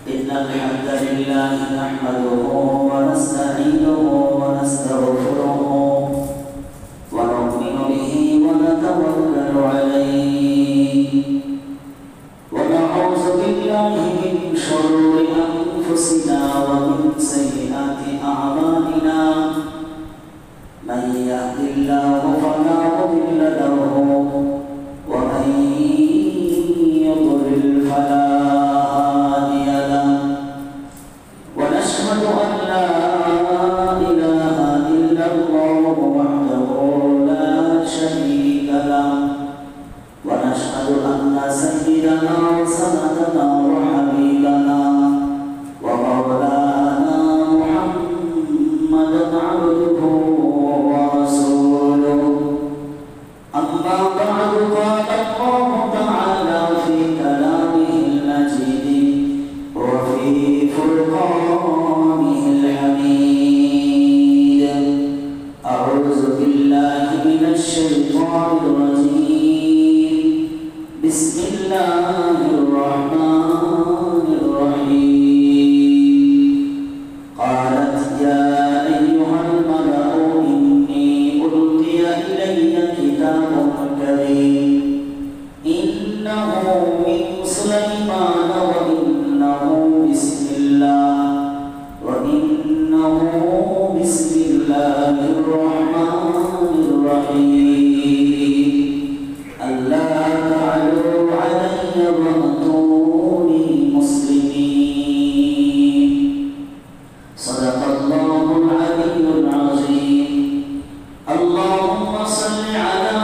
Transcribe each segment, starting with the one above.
إن الحمد لله نحمده ونستعينه ونستغفره ونؤمن به ونتوكل عليه ونعوذ بالله من شرور أنفسنا ومن سيئات أعمالنا من يهد الله فلا مضل له ومن يضلل فلا هادي له ونشهد أن لا إله إلا الله وحده لا شريك له ونشهد أن سيدنا وسندنا وحبيبنا ومولانا محمدا عبده ورسوله أما بعد قال الله تعالى في كلامه المجيد وفي فرقانه الحميد أعوذ بالله من الشيطان الرجيم بسم الله الرحمن الرحيم قالت يا أيها الملأ إني ألقي إلي كتاب كريم إنه من سليمان وإنه بسم الله الرحمن الرحيم ألا تعلوا علي وأتوني مسلمين صدق الله العلي العظيم اللهم صل على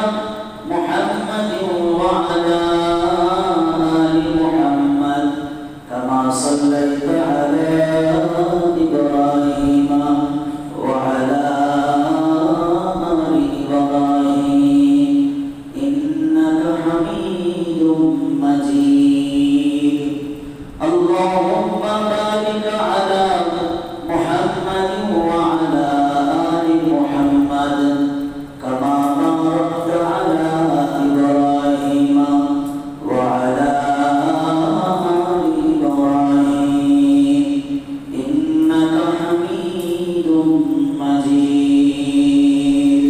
محمد وعلى آل محمد كما صليت على إبراهيم وعلى آل إبراهيم إنك حميد مجيد اللهم بارك على محمد وعلى آل محمد كما باركت على إبراهيم وعلى آل إبراهيم إنك حميد مجيد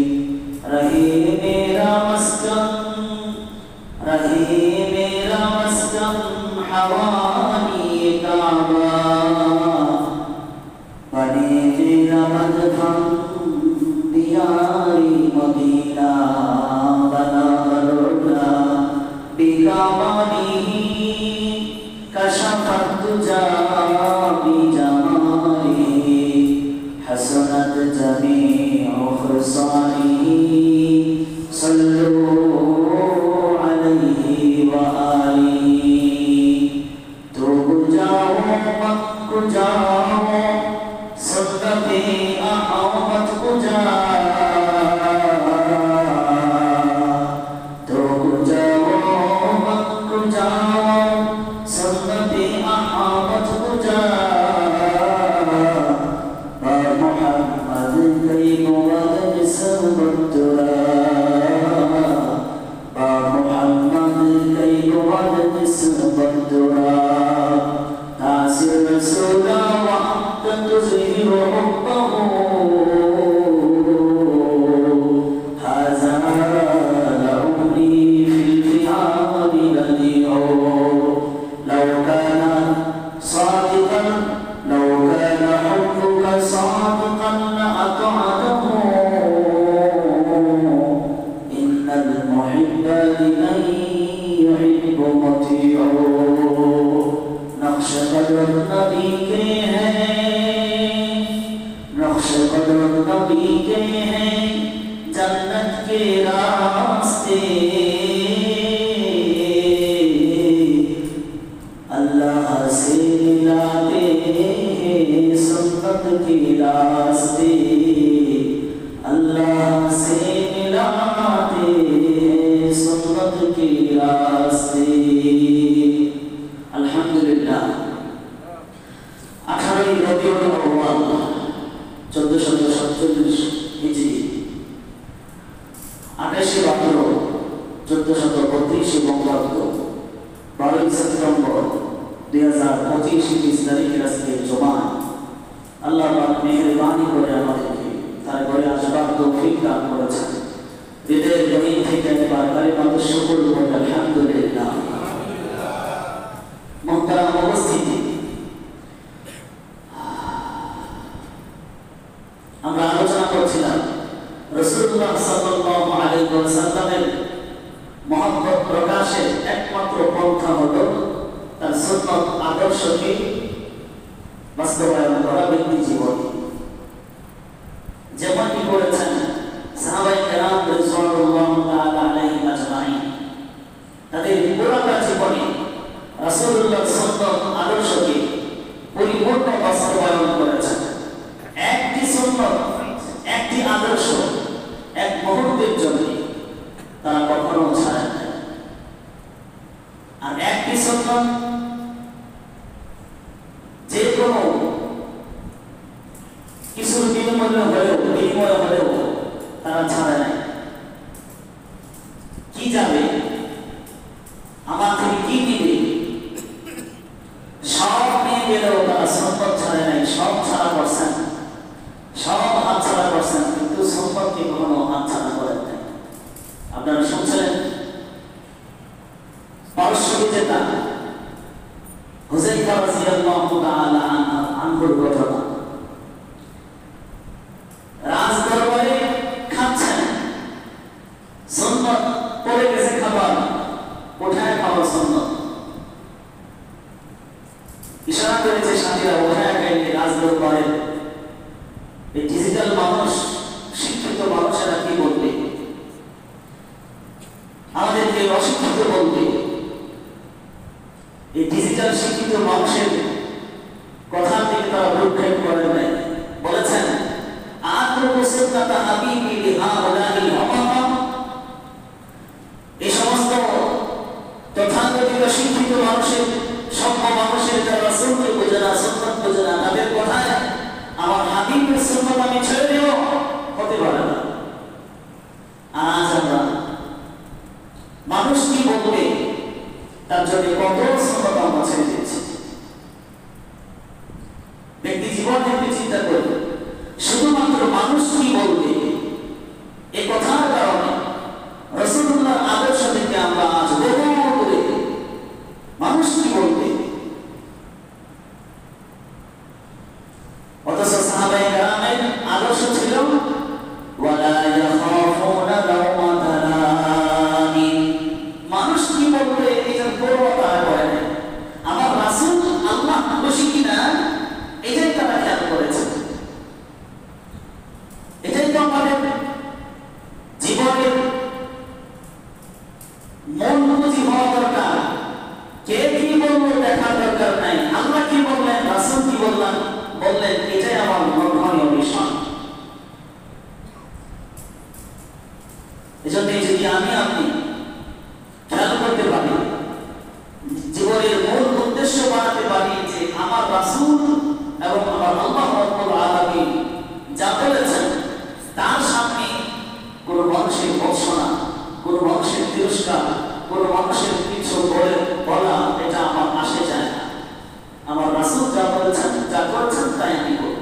رہی میرا مسکن حوالی کعبہ بنی تیرا مدفن دیاری مدینہ بنا العلا بکماله کشف الدجى بجماله حسنت جميع خصاله صلوا عليه وآله تو جاؤ مت جاؤ صدقے احمد کو تو جاؤ مت جاؤ صدقے احمد کو محمد كيف ولد سبتنا محمد كيف ولد سبتنا تاسر رسولا وأنت تظهر حبه هذا لأمري في الفعال بديع لو كان صادقا لو كان حبك صادقا لأطعته إن المحب لمن يحب مطيع نقش قدر نبی کے ہیں نقش قدر نبی کے ہیں جنت کے راستے اللہ سے ملاتے ہیں سنت کے راستے اللہ سے ملاتے ہیں سنت کے راستے আলহামদুলিল্লাহ 18 রবিউল আউয়াল 1447 হিজরি 28 ভাদ্র 1432 বঙ্গাব্দ 12 সেপ্টেম্বর 2025 তারিখের আজকে জুমা। আল্লাহ পাক মেহেরবানি করে আমাদেরকে তার ঘরে আসবার তৌফিক দান করেছেন। হৃদয়ের গভীর থেকে একবার কালিমাতুশ শুকর বলে আলহামদুলিল্লাহ। মুহতারাম উপস্থিতি, আমরা আলোচনা করছিলাম রাসূলুল্লাহ সাল্লাল্লাহু আলাইহি ওয়াসাল্লামের মহব্বত প্রকাশের একমাত্র পন্থা হলো তার সুন্নাত আদর্শকে বাস্তবায়ন করা ব্যক্তি জীবনে। যেমনটি করেছেন সাহাবায়ে কেরাম রাদিয়াল্লাহু তাআলা আলাইহিম আজমাইন, তাদের পুরোটা জীবনে রাসূলুল্লাহর সুন্নাত আদর্শকে পরিপূর্ণ বাস্তবায়ন করেছেন। একটি সুন্নাত, একটি আদর্শ এক মুহূর্তের জন্য তারা কখনো ছাড়েন না। আর একটি সুন্নাত যে কোনো কিছুর বিনিময় হলেও তারা ছাড়ে নাই। কি যাবে, আমার থেকে কি দিবে, সব নিয়ে গেলেও তারা সুন্নাত ছাড়ে নাই। সব ছাড়া করছেন, সব হাত ছাড়া করছেন, কিন্তু সুন্নাতকে কখনো হাত ছাড়া করেন নাই। আপনারা শুনছিলেন পারস্য বিজেতা হুযায়ফা রাদিয়াল্লাহু তাআলা আনহুর ঘটনা। রাজ দরবারে খাচ্ছেন, সুন্নাত পড়ে গেছে, খাবার ওঠায় খাওয়া সুন্নাত। ইশারা করেছে সাথীরা ওঠায় খাইলে রাজ দরবারে এই ডিজিটাল মানুষ, শিক্ষিত মানুষেরা কি বলবে, আমাদেরকে অশিক্ষিত বলবে। এই ডিজিটাল শিক্ষিত মানুষের কথা থেকে তারা ভ্রুক্ষেপ করেন নাই। বলেছেন এই সমস্ত তথাকথিত শিক্ষিত মানুষের, সভ্য মানুষের যারা রাসূলকে বোঝে না, সুন্নাত বোঝে না, তাদের কথায় আমার হাবিবের সুন্নাত আমি ছেড়ে দেব, হতে পারে না। আজ আমরা মানুষ কি বলবে তার জন্য কত সুন্নাত আমরা ছেড়ে দিয়েছি। ব্যক্তি জীবন থেকে চিন্তা করি, শুধুমাত্র মানুষ কি বলবে এ কথার কারণে রাসূলুল্লাহর আদর্শ থেকে আমরা আজ বহু দূরে। মানুষ কি বলবে, অথচ সাহাবায়ে কেরামের আদর্শ ছিল ওয়ালা ইয়াখাফুনা লাওমাতা লাইম। মানুষ কি বলবে এটা পরোয়া তারা করে না। আমার রাসূল আল্লাহ খুশি কিনা এটাই তারা খেয়াল করেছে। এটাই তো আমাদের জীবনের মন বুঝি হওয়া দরকার। কে কি বলবো দেখার দরকার নাই, আল্লাহ কি বললেন, রাসূল কি বললেন, এটাই আমার লক্ষণীয় বিষয়। এজন্য যদি আপনি খেয়াল করতে পারি, জীবনের মূল উদ্দেশ্য বানাতে পারি যে আমার রাসূল এবং আমার আল্লাহ রাব্বুল আলামিন যা বলেছেন তার সামনে কোনো মানুষের ভৎসনা, কোনো মানুষের তিরস্কার, কোনো মানুষের কিছু বলা এটা আমার আসে যায় না। আমার রাসূল যা বলেছেন, যা করেছেন তাই আমি করব।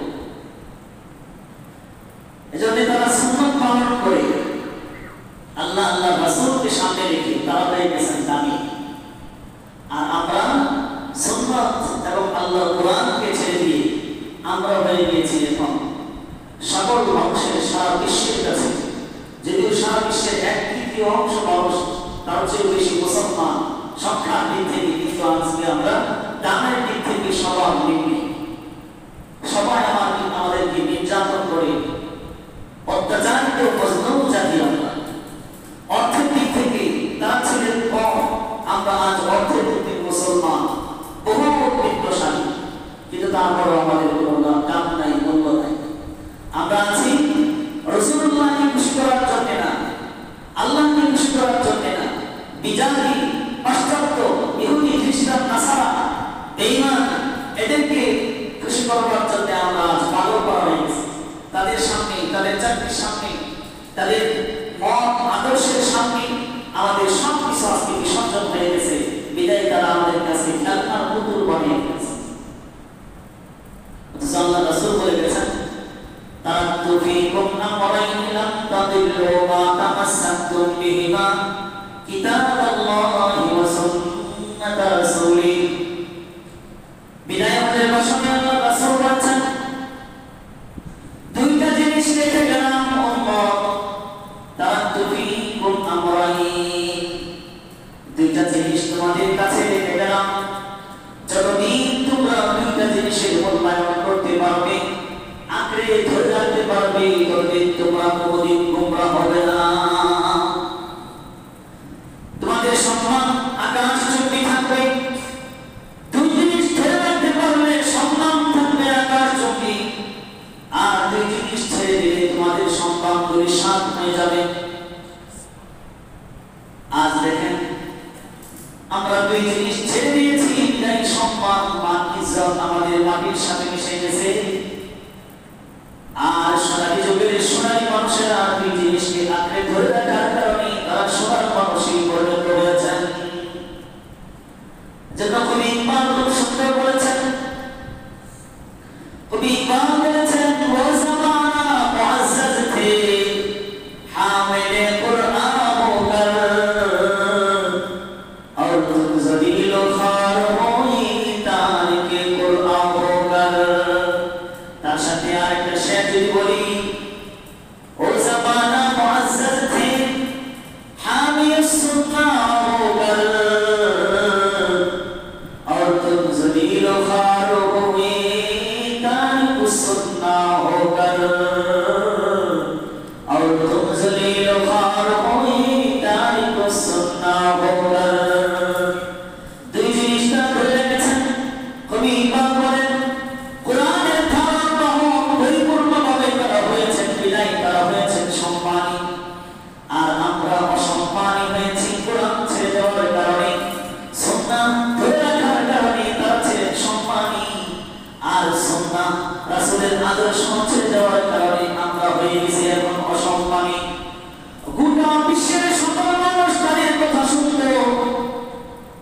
এজন্য তারা সুন্নাত পালন করে আল্লাহ রাসূলকে সামনে রেখে তারা হয়ে গেছেন দামি। আর আমরা সুন্নাত এবং আল্লাহর কোরআনকে ছেড়ে দিয়ে আমরা হয়ে গিয়েছি এখন সকল মানুষের, সারা বিশ্বের কাছে, যদিও সারা বিশ্বের 1/3 অংশ মানুষ, তার চেয়ে বেশি মুসলমান সংখ্যার দিক থেকে, কিন্তু আজকে আমরা দামের দিক থেকে সবার নিম্নে। সবাই আমাদেরকে নির্যাতন করে অত্যাচারিত মজলুম জাতি। আমরা অর্থের দিক থেকে তারা ছিলেন কম, আমরা আজ অর্থের দিক থেকে মুসলমান বহু বিত্তশালী, কিন্তু তারপরও আমাদের কোনো দাম নাই, মূল্য নাই। আমরা আছি রাসূলুল্লাহকে খুশি করার জন্য না, আল্লাহকে খুশি করার জন্য না, বিজাতি পাশ্চাত্য ইহুদি খ্রিস্টান নাসারা বেঈমান এদেরকে খুশি করার জন্য আমরা আজ পাগল করা হয়ে গেছি। তাদের সামনে, তাদের চাকরির সামনে, তাদের মত আদর্শের সামনে আমাদের সব কিছু আজকে বিসর্জন হয়ে গেছে। বিদায় তারা আমাদের কাছে খেলনার পুতুল বনে তামাসসাকতুম বিহিমা কিতাবাল্লাহি ওয়া সুন্নাত রাসূলি। বিদায়ের ভাষণে আল্লাহ রাসূল বলেন দুইটা জিনিস রেখে গেলাম উম্মত, তারাক্তু ফীকুম আমরাইন। দুইটা জিনিস তোমাদের কাছে রেখে গেলাম, যতদিন তোমরা দুইটা জিনিসের মূল্যায়ন করতে পারবে, আঁকড়ে ধরে রাখতে পারবে, ততদিন তোমরা কোনদিন গোমরাহ হবে না। তোমাদের সম্মান আকাশচুম্বী থাকবে। দুই জিনিস ধরে রাখতে পারলে সম্মান থাকবে আকাশচুম্বী, আর দুই জিনিস ছেড়ে দিলে তোমাদের সম্মান দুলিশাত হয়ে যাবে। আজ দেখেন আমরা দুই জিনিস ছেড়ে দিয়েছি, তাই সম্মান মান ইজ্জত আমাদের মাটির সাথে মিশে গেছে। আর সোনালী যুগের সোনালী মানুষেরা দুই জিনিসকে আঁকড়ে ধরে রাখার কারণে তারা সোনার মানুষই পরিণত হয়েছেন। যেন কবি ইকবাল খুব সুন্দর বলেছেন, কবি ইকবাল বলেছেন ও জামানা মুআজ্জাজ থে হামিলে কুরআন হোকর, और तुम ज़लील खार होई तारिके कुरआन होकर। তার সাথে আরেকটা শের যদি বলি, ও জামানা মুআজ্জাজ থে হামিয়ে সুন্নাহ হোকর, और तुम ज़लील खार होई तारिके सुन्नाह होकर, और तुम ज़लील खार होई तारिके सुन्नाह होकर। দুই জিনিসটা ধরে রেখেছেন। কবি ইকবাল বলেন কোরআনের ধারণ বহন পরিপূর্ণভাবে করা হয়েছে, বিদায় করা হয়েছে সম্মানী, আর আমরা অসম্মানী হয়েছি কোরআন ছেড়ে দেওয়ার কারণে, সুন্নাহ ধরে রাখার কারণে তারা ছিলেন সম্মানী, আর সুন্নাহ রাসূলের আদর্শ ছেড়ে দেওয়ার কারণে আমরা হয়ে গেছি এখন অসম্মানী। গোটা বিশ্বের সকল মানুষ তাদের কথা শুনতো,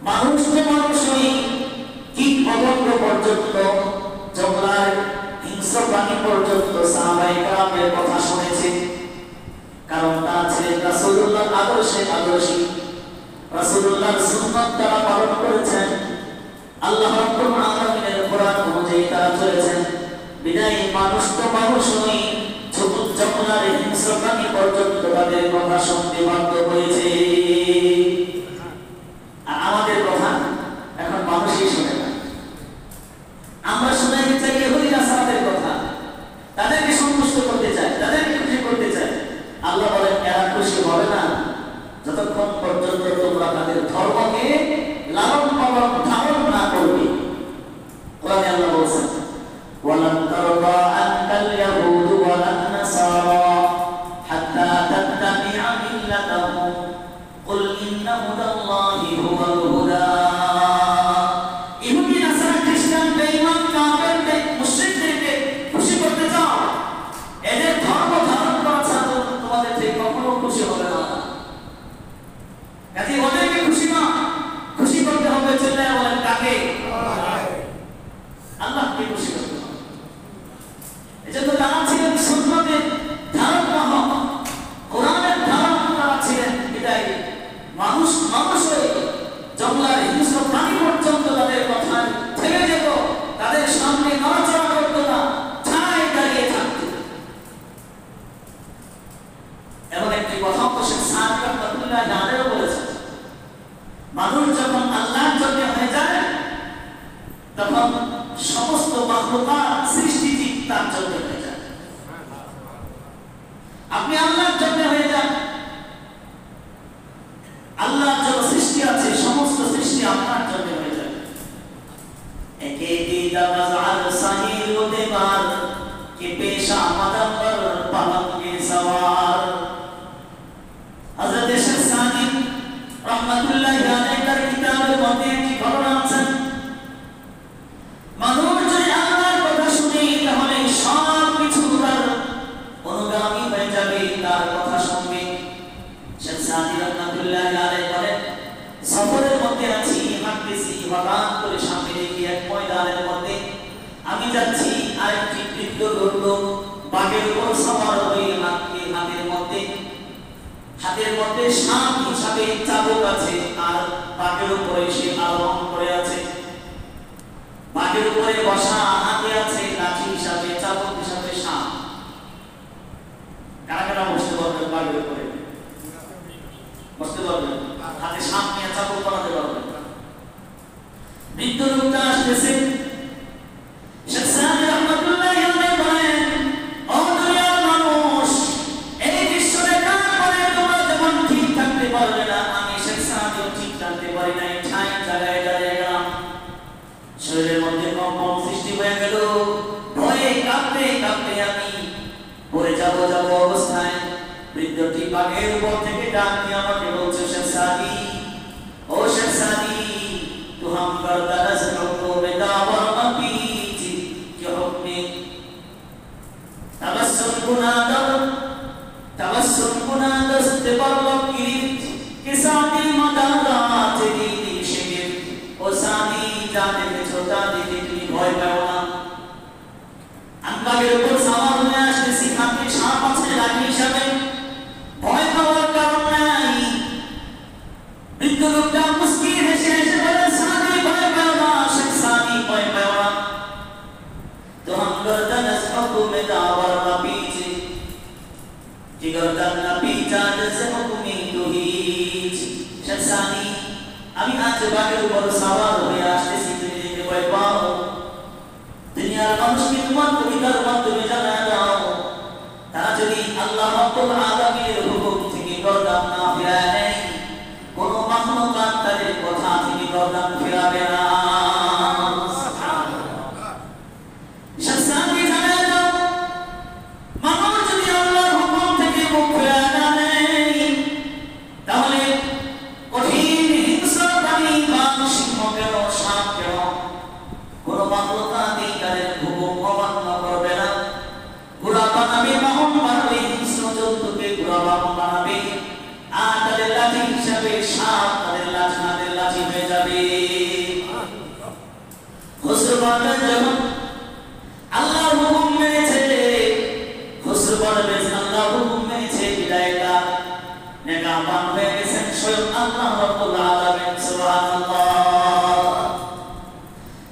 মানুষ তো মানুষই, কীট পতঙ্গ পর্যন্ত, জঙ্গলার হিংস্র প্রাণী পর্যন্ত সাহাবায়ে কেরামের কথা শুনেছে। কারণ তারা ছিলেন রাসূলুল্লাহর আদর্শে আদর্শী, রাসূলুল্লাহর সুন্নাত তারা পালন করেছেন, আল্লাহ রাব্বুল আলামিনের কোরআন অনুযায়ী তারা চলেছেন। বিদায়ী মানুষ তো মানুষই, জঙ্গলার হিংস্র প্রাণী পর্যন্ত তাদের কথা শুনতে বাধ্য হয়েছে। আমাদের কথা এখন মানুষই শুনে না। আমরা শুনাইতে চাই ইহুদি নাসারাদের কথা, তাদেরকে সন্তুষ্ট করতে চাই, তাদেরকে খুশি করতে চাই। আল্লাহ বলেন এরা খুশি হবে না যতক্ষণ পর্যন্ত তোমরা তাদের ধর্মকে লালন পালন ধারণ না করবে। কোরআনে আল্লাহ বলেছেন ওয়ালান তারদা আনকাল ইয়াহুদু ওয়ালান নাসারা হাত্তা তাত্তাবিআ মিল্লাতাহুম কুল ইন্না হুদাল্লাহি হুয়াল হুদা। ইহুদি নাসারা খ্রিস্টান বেঈমান কাফেরকে মুশরিকদেরকে খুশি করতে চাও, এদের ধর্ম ধারণ করা ছাড়া তোমাদের থেকে কখনো খুশি হবে না। কাজে ওদেরকে খুশি করতে হবে, চিল্লায় বলেন কাকে? আল্লাহকে খুশি করতে হবে। এজন্য তারা ছিলেন সুন্নতের ধারক বাহক, কোরআনের ধারক তারা ছিলেন। বিদায় মানুষ হয়ে জঙ্গলার হিংস্র প্রাণী পর্যন্ত তাদের কথা থেমে যেত, তাদের সামনে নড়াচড়া করতো না, ঠায় দাঁড়িয়ে থাকত। এমন একটি কথা শেখ সাদি রাহমাতুল্লাহ আলাইহি বলেছেন, মানুষ যখন আল্লাহর জন্য হয়ে যায় তখন সমস্ত মাখলুকাত সৃষ্টি জীব তার জন্য হয়ে যায়। আপনি আল্লাহর জন্য হয়ে যান, আল্লাহর যত সৃষ্টি আছে সমস্ত সৃষ্টি আপনার জন্য হয়ে যায়। একে দিদাবাজ আল সাহিল দেবার কে পেশা মাদাবার পালঙ্গে সওয়ার। হযরত শেখ সাদি রাহমাতুল্লাহি আলাইহি তার কিতাবের মধ্যে একটি ঘটনা আছে। মানুষ যদি আল্লাহর কথা শুনে তাহলে সব কিছু তার অনুগামী হয়ে যাবে, তার কথা শুনবে। শেখ সাদি রাহমাতুল্লাহি আলাইহি বলেন সফরের মধ্যে আছি, হাঁটতেছি, হঠাৎ করে সামনে দেখি এক ময়দানের মধ্যে আমি যাচ্ছি, আরেকটি বৃদ্ধ লোক বাঘের উপর সওয়ার হয়ে হাতের মধ্যে হাতের মধ্যে সাপ হিসাবে চাবুক আছে, আর বাঘের উপরে সে আরোহণ করে আছে। বাঘের উপরে বসা, হাতে আছে লাঠি হিসাবে, চাবুক হিসাবে সাপ। কারা কারা বসতে পারবেন বাঘের উপরে? বসতে পারবেন? হাতে সাপ নিয়ে চাবুক বানাতে পারবেন? বৃদ্ধ লোকটা আসতেছে, শেখ সাদি রহমাতুল্লাহি আলাইহি বলেন, ও দুনিয়ার মানুষ, এই দৃশ্য দেখার পরে তোমরা যেমন ঠিক থাকতে পারবে না, আমি শেখ সাদিও ঠিক থাকতে পারি নাই। ঠাই জায়গায় দাঁড়িয়ে গেলাম, শরীরের মধ্যে কম্পন সৃষ্টি হয়ে গেল। ভয়ে কাঁপতে কাঁপতে আমি পড়ে যাবো অবস্থায় বৃদ্ধটি বাঘের উপর থেকে ডাক দিয়ে আমাকে বলছে, শেখ সাদি, ও শেখ সাদি, तो हम बर्दाश्त रखो बेदावर मपीच के हुक्म तबस्सुम गुनादस्त बरलक गिरित के साथी मदारात दीदी शिगिर ओ सादी जाने के छोटा दीदी তুমি ভয় পাও না। আঙ্গালের উপর সাওয়ার হয়ে আসতে শিখাতে সাপ আছে লাঠি হিসাবে, ভয় পাওয়ার কারণ নাই। বৃদ্ধ লোকটা মুস্কি হেসে হেসে বলে, সাদি ভয় পাও না, শেখ সাদি ভয় পাও না। তো हम गर्दन हुक्म में दावर ना पीछे कि गर्दन ना पीछा जैसे हुक्म तो ही শেখ সাদি, আমি আজ বাঘের উপর সাওয়ার হয়ে আসতেছি, তুমি দেখে ভয় পাও? দুনিয়ার মানুষকে তোমার কবিতার মাধ্যমে জানায় দাও, তারা যদি আল্লাহ রাব্বুল আলামিনের হুকুম থেকে গর্দান না ফিরায় নেয়, কোন মাখলুকাত তাদের কথা থেকে গর্দান ফিরাবে না। শেখ সাদি জানায় দাও, মানুষ যদি আল্লাহর হুকুম থেকে মুখ ফিরায় না নেয়, তাহলে কঠিন হিংস্র প্রাণী বাঘ, সিংহ কেন, সাপ কেন, কোন মাখলুকাতই তাদের হুকুম অমান্য করবে না। ঘোড়া বানাবে, বাহন বানাবে, হিংস্র জন্তুকে ঘোড়া বাহন বানাবে, আর তাদের লাঠি হিসাবে সাপ তাদের লাঠি হয়ে যাবে। খুসরু পারভেজ যখন আল্লাহর হুকুম মেনেছে, খুসরু পারভেজ আল্লাহর হুকুম মেনেছে, বিদায়টা নেকাবান হয়ে গেছেন স্বয়ং আল্লাহ রাব্বুল আলামিন। সুবহানাল্লাহ।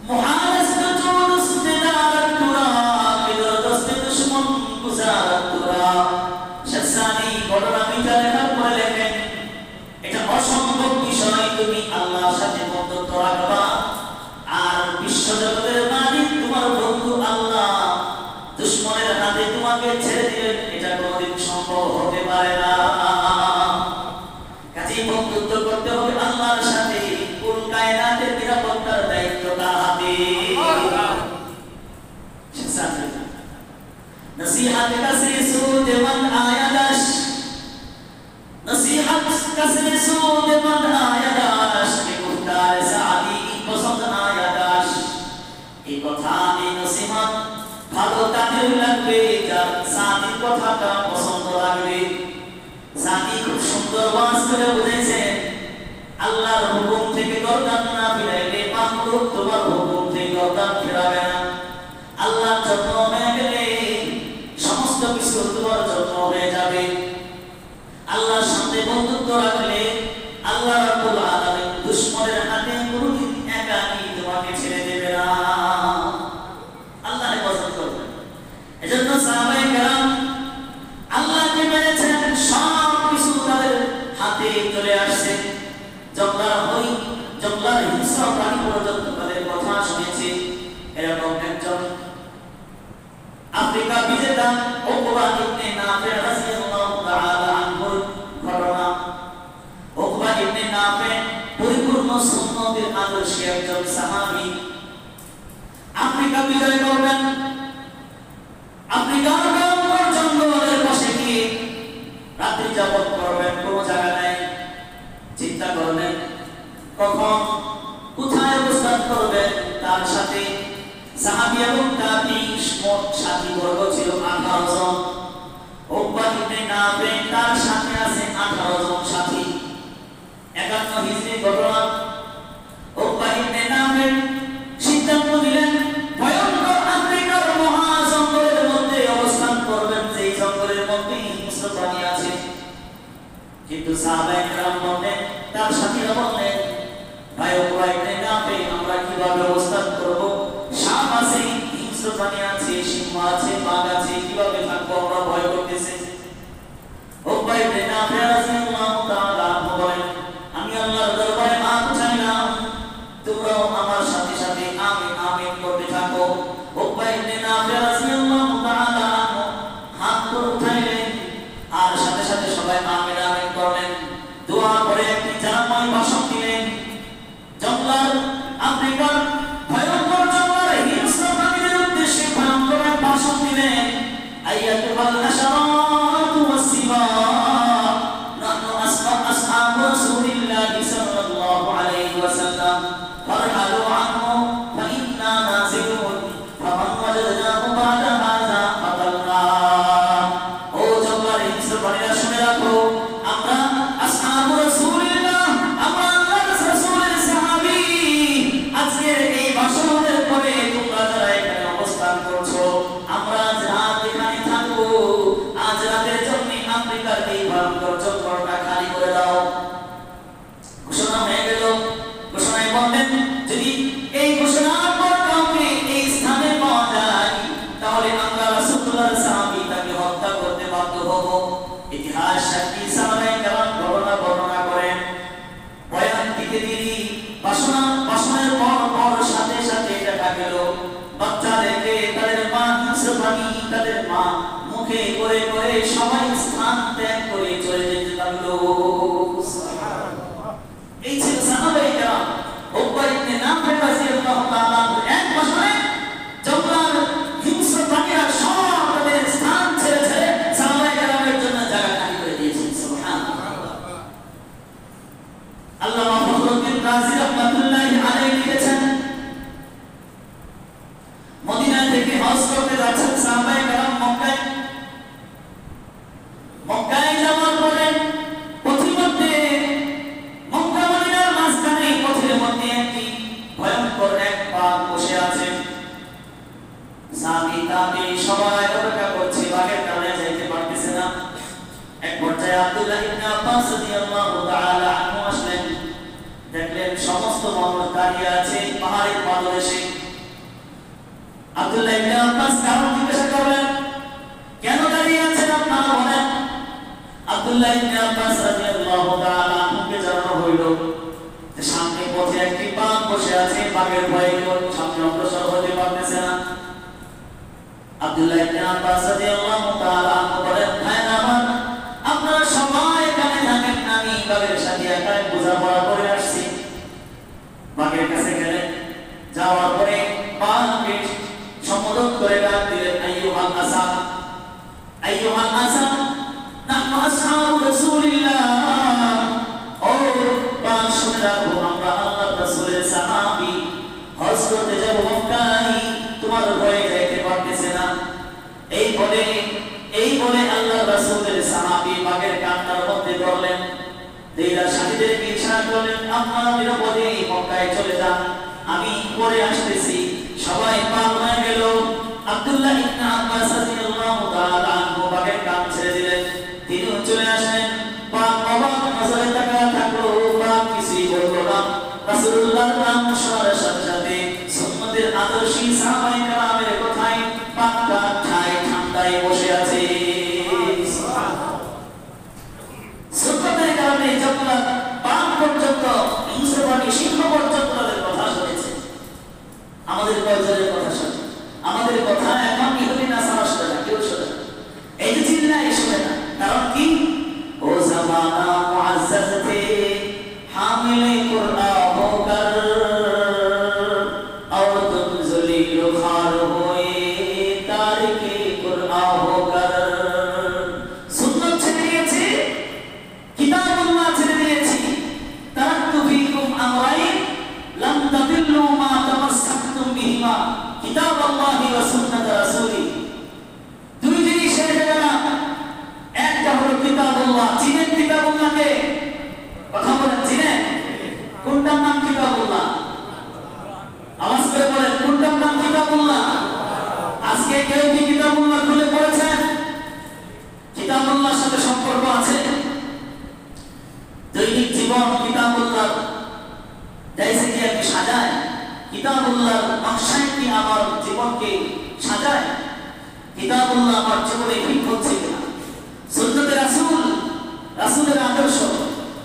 মুহারাসাতু দুসতিদারাত তুরা বিদর দস্তে দুশমন গুজারাত তুরা। শেখ সাদি ঘটনা মিটা লেখার পরে লেখেন, এটা অসম্ভব বিষয়, তুমি আল্লাহর সাথে বন্ধুত্ব রাখবা আর বিশ্বজগতের মালিক তোমার বন্ধু আল্লাহ দুশমনের হাতে তোমাকে ছেড়ে দিবেন, এটা কোনোদিন সম্ভব হতে পারে না। কাজেই বন্ধুত্ব করতে হবে আল্লাহর সাথে। কোন কায়নাতের নিরাপত্তার দায়িত্ব তার হাতে। नसीहत का से सूद मन आया दश, नसीहत का से सूद मन आया दश, के गुफ्तार सादी पसंद आया दश। এই কথা, এই নসিহত ভালো তাদের লাগবে যার সাদির কথাটা পছন্দ লাগবে। সাদি খুব সুন্দর ওয়াজ করে বুঝেছেন, আল্লাহর হুকুম থেকে গর্দান না ফিরাইলে মাখলুক তোমার হুকুম থেকে গর্দান ফিরাবে না। আল্লাহর যত্ন হয়ে গেলে সমস্ত কিছু তোমার যত্ন হয়ে যাবে। আল্লাহর সাথে বন্ধুত্ব রাখলে আল্লাহ রাব্বুল আলামিন দুশমনের হাতে কোনদিন একাকী তোমাকে ছেড়ে দেবে না। আল্লাহর পছন্দ করবেন। এজন্য সাহাবায়ে কেরাম আল্লাহকে মেনেছেন, সব কিছু তাদের হাতে চলে আসছে। জঙ্গলার হিংস্র প্রাণী পর্যন্ত তাদের কথা শুনেছে। এরকম একজন আফ্রিকা বিজেতা উকবা ইবনে নাফি রাদিয়াল্লাহু তাআলা আনহুর ঘটনা। উকবা ইবনে নাফি পরিপূর্ণ সুন্নতের আদর্শে একজন সাহাবী। আফ্রিকা বিজয় করবেন, আফ্রিকার ভয়ঙ্কর জঙ্গলের পাশে গিয়ে রাত্রি যাপন করবেন, কোনো জায়গা নাই। চিন্তা করলেন কখন কোথায় অবস্থান করবেন। তার সাথে সাহাবী এবং তাবিঈন মোট সাথী বর্গ ছিল 18 জন। উকবা ইবনে নাফি তার সাথে আছে 18 জন সাথী। 51 হিজরি ঘটনা। উকবা ইবনে নাফি সিদ্ধান্ত নিলেন ভয়ঙ্কর আফ্রিকার মহা জঙ্গলের মধ্যে অবস্থান করবেন, যেই জঙ্গলের মধ্যে হিংস্র প্রাণী আছে। সিংহ আছে, বাঘ আছে, কিভাবে থাকবো আমরা ভয় করতেছে। উকবা ইবনে নাফি রাদিয়াল্লাহু তাআলা বলেন, আমি আল্লাহর দরবারে হাত উঠাইলাম, তোমরাও আমার সাথে সাথে আমিন আমিন করতে থাকো। উকবা ইবনে নাফি রাদিয়াল্লাহু তাআলা হাত উঠাইলেন আর সাথে সাথে সবাই আমিন আমিন করলেন। দোয়া করে একটি জানাময় ভাষণ দিলেন। জঙ্গলার আফ্রিকার ভয়ঙ্কর জঙ্গলের হিংস্র প্রাণীদের উদ্দেশ্যে ভয়ঙ্কর এক ভাষণ দিলেন। আইয়াতুল হাশারাতু ওয়াস-সিবা নাহনু আসহাবু রাসূলিল্লাহি সাল্লাল্লাহু আলাইহি ওয়াসাল্লাম ফারহালু আনহু ফাইন্না নাযিরুন ফামান ওয়াজাদনাহু বা'দা হাযা ফাতাল্লা। ও জঙ্গলের হিংস্র প্রাণীরা শুনে রাখো, আমরা আসহাবু রাসূলিল্লাহ, আমরা আল্লাহর রাসূলের সাহাবী। আজকের এই ভাষণের পরে তোমরা যারা এখানে অবস্থান করছো, আমরা আজ রাত এখানে থাকবো, আজ রাতের জন্য আফ্রিকার এই ভয়ঙ্কর জঙ্গলটা খালি করে দাও। ঘোষণা হয়ে গেল। ঘোষণায় বললেন, যদি এই ঘোষণার পর কাউকে এই স্থানে পাওয়া যায় তাহলে আমরা রাসূলুল্লাহর সাহাবী তাকে হত্যা করতে বাধ্য হব। ইতিহাস সাক্ষী সাহাবায়ে কেরাম ঘটনা বর্ণনা করেন। বয়ান দিতে দিতে ভাষণের পর সাথে সাথে দেখা গেল বাচ্চাদেরকে তাদের মা হিংস্র প্রাণী তাদের মা মুখে করে করে সবাই স্থান ত্যাগ করে চলে যেতে লাগলো। এই ছিল সাহাবায়ে কেরাম। উকবা ইবনে নাফি রাদিয়াল্লাহু তাআলা এক ভাষণে জঙ্গলার হিংস্র প্রাণীরা সব তাদের স্থান ছেড়ে ছেড়ে সাহাবায়ে কেরামের জন্য জায়গা খালি করে দিয়েছেন। সুবহানাল্লাহ। আল্লামা ফখরুদ্দীন রাজি রাহমাতুল্লাহি আলাইহি লিখেছেন, মদিনা থেকে হজ করতে যাচ্ছেন সাহাবায়ে কেরাম মক্কায় যাওয়ার পরে পথিমধ্যে মক্কা মদিনার মাঝখানে পথের মধ্যে একটি ভয়ঙ্কর এক বাঘ বসে আছে। সাহাবী তাবিঈ সবাই অপেক্ষা করছে, বাঘের কারণে যাইতে পারতেছে না। এক পর্যায়ে আব্দুল্লাহ ইবনে আব্বাস রাদিয়াল্লাহু তাআলা আনহু আসলেন, দেখলেন সমস্ত মানুষ দাঁড়িয়ে আছে পাহাড়ের পাদদেশে। আব্দুল্লাহ ইবনে আব্বাস কারণ জিজ্ঞাসা করলেন, কেন দাঁড়িয়ে আছেন আপনারা বলেন? আব্দুল্লাহ ইবনে আব্বাস রাদিয়াল্লাহু তাআলা আনহুকে জানানো হইল যে সামনে পথে একটি বাঘ বসে আছে, বাঘের ভয়ে কেউ সামনে অগ্রসর হতে পারতেছে না। আব্দুল্লাহ ইবনে আব্বাস রাদিয়াল্লাহু তাআলা আনহু বলেন, ভাইরা আমার, আপনারা সবাই এখানে থাকেন, আমি বাঘের সাথে একাই বোঝাপড়া করে আসছি। বাঘের কাছে গেলেন, যাওয়ার পরে বাঘকে সম্বোধন করে ডাক দিলেন, আইয়ুহাল আসাদ, আইয়ুহাল আসাদ, নাহনু আসহাবু রাসূলিল্লাহ। ও বাঘ, শুনে রাখো, আমরা আল্লাহর রাসূলের সাহাবী, হজ করতে যাব মক্কায়, তোমার ভয়ে যাইতে পারতেছে না। এই বলে আল্লাহর রাসূলের সাহাবী বাঘের কান্নার মধ্যে পড়লেন। দেইরা সাথীদেরকে ইশারা করলেন, আপনারা নিরাপদে মক্কায় চলে যান, আমি পরে আসতেছি। সবাই পার হয়ে গেল। আব্দুল্লাহ ইবনে আব্বাস রাদিয়াল্লাহু তাআলা আনহু বাঘের কান ছেড়ে দিলেন, তিনিও চলে আসলেন। বাঘ অবাক নজরে তাকায় থাকলো, বাঘ কিছুই বলল না। রাসূলুল্লাহর নাম শোনার সাথে সাথে সুন্নতের আদর্শী সাহাবায়ে কেরামের কথায় বাঘটা ঠায় ঠান্ডায় বসে আছে। সুন্নতের কারণে জঙ্গল বাঘ পর্যন্ত, হিংস্র প্রাণী সিংহ পর্যন্ত তাদের কথা শুনেছে। আমাদের কয়জনের কথা শুনে? আমাদের কথা এখন ইহুদি নাসারা শুনে না, কেউ শুনে না। এই যে চিল্লায় শুনে না, কারণ কি? ও জামানা মুআজ্জাজ থে হামিলে কুরআন হোকর, और तुम ज़लील खार होए तारिके कुरआन होकर। सुन्नत ছেড়ে দিয়েছি, কিতাবুল্লাহ ছেড়ে দিয়েছি। তারাক্তু ফীকুম আমরাইন লাম তাদিল্লু মা তামাসসাকতুম বিহিমা, কিতাবাল্লাহি ওয়া সুন্নাত রাসূলি। দুই জিনিস ছেড়ে গেলাম, একটা হলো কিতাবুল্লাহ। চিনেন কিতাবুল্লাহকে? কথা বলেন, চিনেন? কোনটার নাম কিতাবুল্লাহ? আওয়াজ করে বলেন, কোনটার নাম কিতাবুল্লাহ? আজকে কেউ কি কিতাবুল্লাহ খুলে পড়েছেন? কিতাবুল্লাহর সাথে সম্পর্ক আছে? দৈনিক জীবন কিতাবুল্লাহ जैसे कि আমি সাজাই, কিতাবুল্লাহর নকশায় কি আমার জীবনকে সাজায়। কিতাবুল্লাহ আমার জীবনে ঠিক হচ্ছে কিনা, সুন্নতে রাসূলের আদর্শ